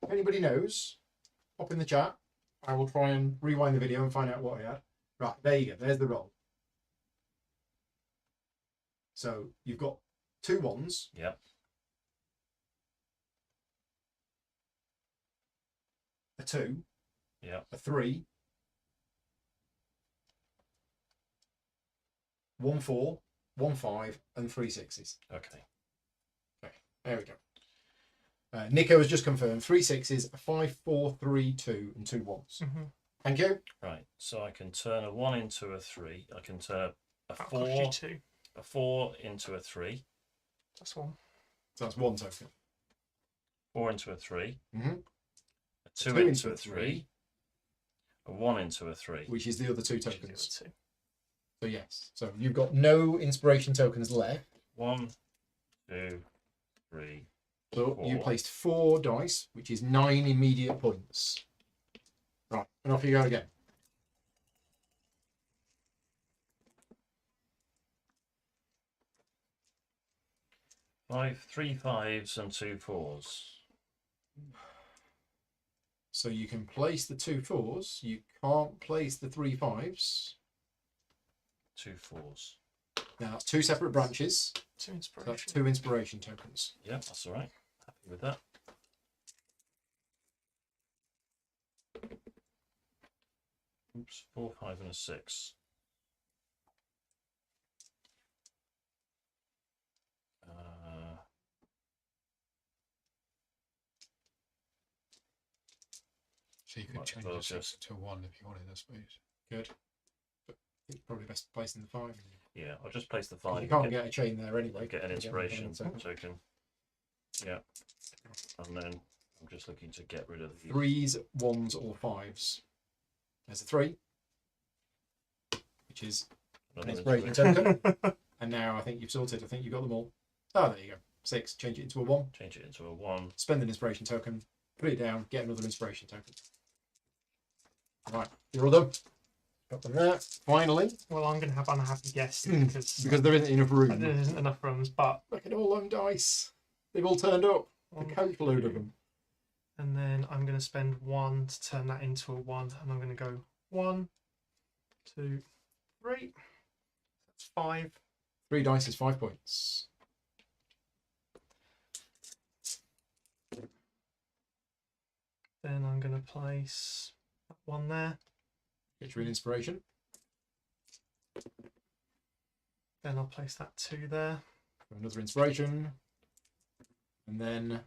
If anybody knows, pop in the chat. I will try and rewind the video and find out what I had. Right, there you go. There's the roll. So you've got 2 1s, Yep. a 2, Yep. a 3, 1 4, 1 5, and 3 6s. Okay. There we go. Nico has just confirmed 3 6s, a 5 4 3 2, and 2 1s. Mm-hmm. Thank you. Right. So I can turn a 1 into a 3. I can turn a That cost you 2. 4 into a 3. That's 1. So that's 1 token. 4 into a 3. Mm-hmm. A 2 2 into a 3. A 1 into a 3. Which is the other 2 Which is the tokens. other 2. So yes. So you've got no inspiration tokens left. 1, 2, 3. So you 4. placed 4 dice, which is 9 immediate points. Right, and off you go again. Three 5s and 2 4s. So you can place the 2 4s. You can't place the 3 5s. 2 4s. Now that's 2 separate branches. 2 So inspiration. that's 2 inspiration tokens. Yep, that's all right. Happy with that. Oops, 4, 5, and a 6. so you could Might as change well a 6 just- to a 1 if you wanted, I suppose. Good. But I think probably best placing the 5. Yeah, I'll just place the 'Cause 5. you can't get a chain there anyway. get an You inspiration get anything. token. Yeah. And then I'm just looking to get rid of the 3s, 1s, or 5s. There's a 3, which is an another inspiration token. And now I think you've sorted. I think you've got them all. Oh, there you go. 6. Change it into a 1. Change it into a 1. Spend an inspiration token. Put it down. Get another inspiration token. Right. You're all done. Got them there. Finally. Well, I'm going to have unhappy guests Hmm, because Because there isn't enough there room. isn't enough rooms, but Look at all them dice. They've all turned up. A one, coat load of them. and then I'm going to spend 1 to turn that into a 1, and I'm going to go 1, 2, 3. That's 5. 3 dice is 5 points. Then I'm going to place that 1 there. Get you an inspiration. Then I'll place that 2 there. Another inspiration. And then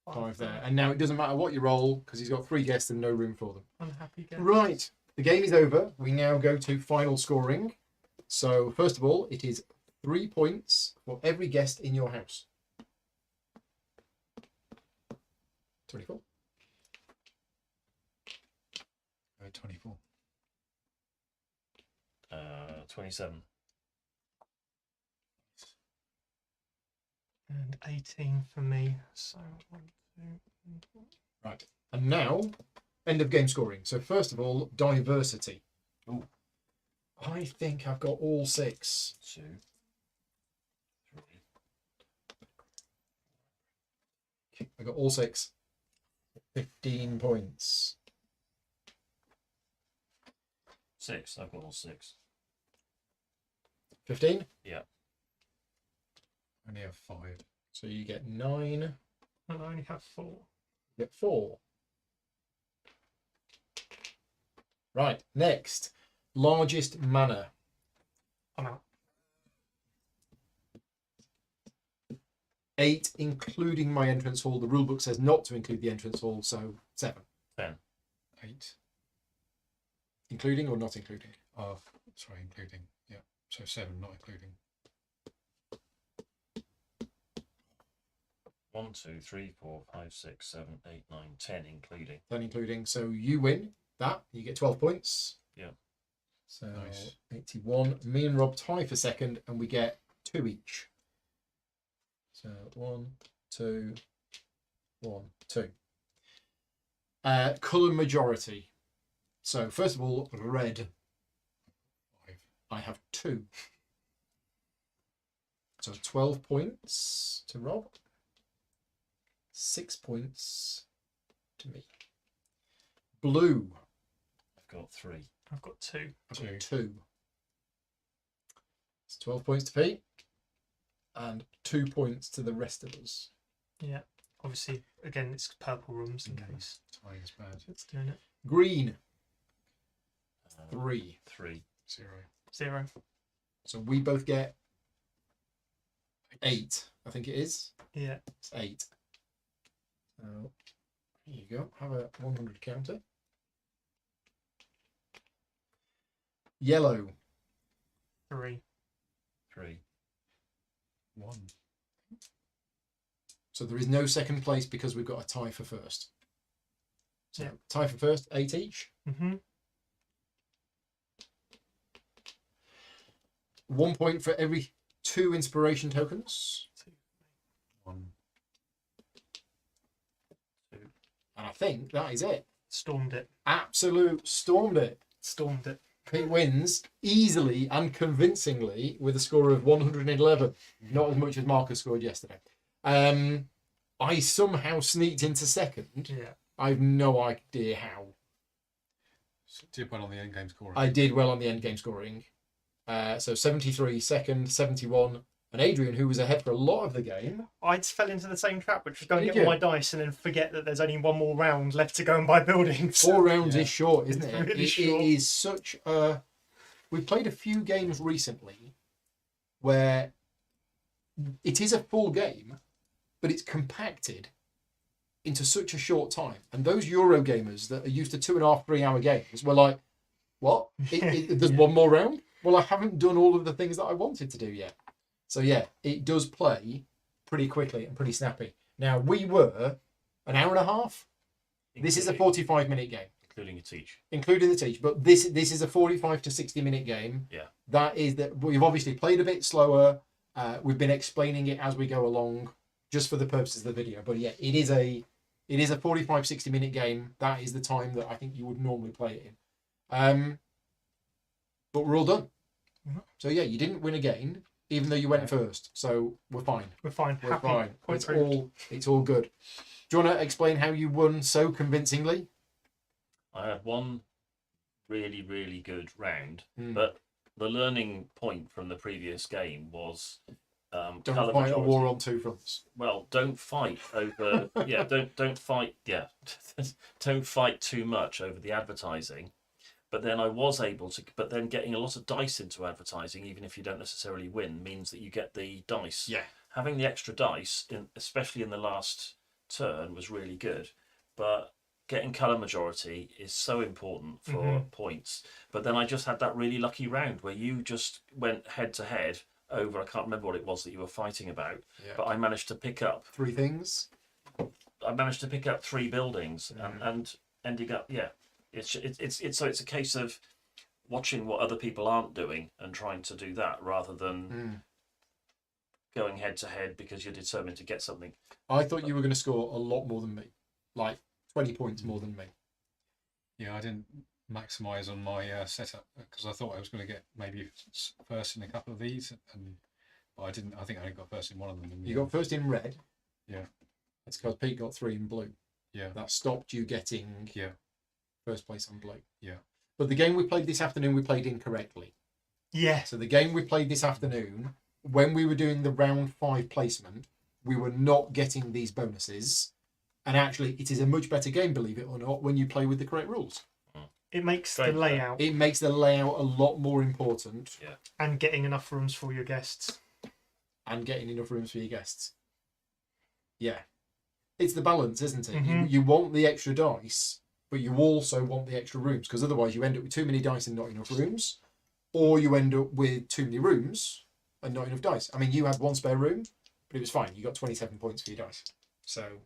5 5 there. And now it doesn't matter what you roll because he's got 3 guests and no room for them. Unhappy guests. Right. The game is over. We now go to final scoring. So, first of all, it is 3 points for every guest in your house. 24. 24. 27. And 18 for me. So 1, 2, 3, 4. Right. And now, end of game scoring. So, first of all, diversity. Ooh. I think I've got all 6. 2, 3. I got all 6. 15 points. 6. I've got all 6. 15? Yeah. I only have 5. So you get 9. And I only have 4. You get 4. Right, next. Largest manor. I'm out. 8, including my entrance hall. The rulebook says not to include the entrance hall, so 7. 10. 8. Including or not including? Oh, sorry, including. Yeah. So 7, not including. 1, 2, 3, 4, 5, 6, 7, 8, 9, 10, including. 10 including. So you win that. You get 12 points. Yeah. So Nice. 81. Me and Rob tie for second, and we get 2 each. So 1, 2, 1, 2. Colour majority. So first of all, red. 5. I have 2. So 12 points to Rob. 6 points to me. Blue. I've got 3. I've got 2. I've got 2. 2. It's 12 points to Pete. And 2 points to the rest of us. Yeah. Obviously, again, it's purple rooms in Mm. case Tie is bad. it's doing it. Green. 3. 3. 3. 0. 0. So we both get 8. I think it is. Yeah. It's 8. So here you go. Have a 100 counter. Yellow. 3. 3. 1. So there is no second place because we've got a tie for first. So Yeah. tie for first, 8 each. Mm-hmm. 1 point for every 2 inspiration tokens. 1. 2. And I think that is it. Stormed it. Absolute stormed it. Stormed it. Pete wins easily and convincingly with a score of 111. Not as much as Marcus scored yesterday. I somehow sneaked into second. Yeah. I've no idea how. So did well on the end game scoring. I did well on the end game scoring. So 73 second, 71. And Adrian, who was ahead for a lot of the game. I just fell into the same trap, which was go and Did get all you? my dice and then forget that there's only one more round left to go and buy buildings. 4 rounds Yeah. is short, isn't It's it? really It short. is such a... We've played a few games recently where it is a full game, but it's compacted into such a short time. And those Euro gamers that are used to 2.5, 3 hour games were like, what? There's one more round? Well, I haven't done all of the things that I wanted to do yet. So yeah, it does play pretty quickly and pretty snappy. Now, we were an hour and a half. This is a 45-minute game, Including a teach. including the teach. But this is a 45 to 60-minute game. Yeah. That is that we've obviously played a bit slower. We've been explaining it as we go along, just for the purposes of the video. But yeah, it is a 45, 60-minute game. That is the time that I think you would normally play it in. But we're all done. Mhm. So yeah, you didn't win again, even though you went first. So we're fine. We're fine. We're Happy. fine. Point It's proved. it's all good. Do you want to explain how you won so convincingly? I had one really, really good round, Mm. but the learning point from the previous game was Don't colour fight a majority. war on 2 fronts. Well, don't fight over. Yeah, don't fight. Yeah, don't fight too much over the advertising. But then I was able to. But then getting a lot of dice into advertising, even if you don't necessarily win, means that you get the dice. Yeah. Having the extra dice, especially in the last turn, was really good. But getting colour majority is so important for points. But then I just had that really lucky round where you just went head to head over. I can't remember what it was that you were fighting about, Yeah. but I managed to pick up. 3 things. I managed to pick up 3 buildings and ending up. Yeah, it's so it's a case of watching what other people aren't doing and trying to do that rather than going head to head because you're determined to get something. I thought you were going to score a lot more than me, like 20 points more than me. Yeah, I didn't maximise on my setup because I thought I was going to get maybe first in a couple of these, but I didn't. I think I only got first in one of them. You got first in red. Yeah. It's because Pete got 3 in blue. Yeah. That stopped you getting Yeah. first place on blue. Yeah. But the game we played this afternoon, we played incorrectly. Yeah. So the game we played this afternoon, when we were doing the round 5 placement, we were not getting these bonuses. And actually, it is a much better game, believe it or not, when you play with the correct rules. It makes Great. the layout It makes the layout a lot more important and getting enough rooms for your guests. and getting enough rooms for your guests. Yeah. It's the balance, isn't it? Mhm. You want the extra dice, but you also want the extra rooms, because otherwise you end up with too many dice and not enough rooms, or you end up with too many rooms and not enough dice. I mean, you had 1 spare room, but it was fine. You got 27 points for your dice. So,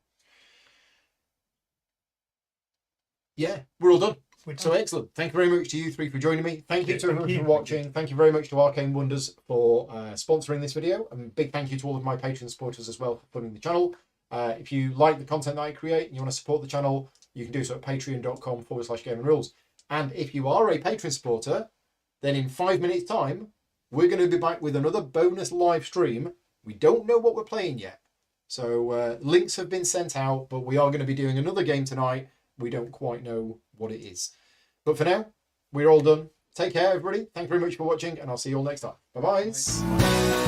yeah, we're all done. So excellent. Thank you very much to you 3 for joining me. Thank you to everyone for watching. Thank you very much to Arcane Wonders for sponsoring this video. And big thank you to all of my Patreon supporters as well for funding the channel. If you like the content that I create and you want to support the channel, you can do so at patreon.com/gamingrules. And if you are a Patreon supporter, then in 5 minutes time, we're going to be back with another bonus live stream. We don't know what we're playing yet. So links have been sent out, but we are going to be doing another game tonight. We don't quite know what it is. But for now, we're all done. Take care, everybody. Thank you very much for watching, and I'll see you all next time. Bye-bye.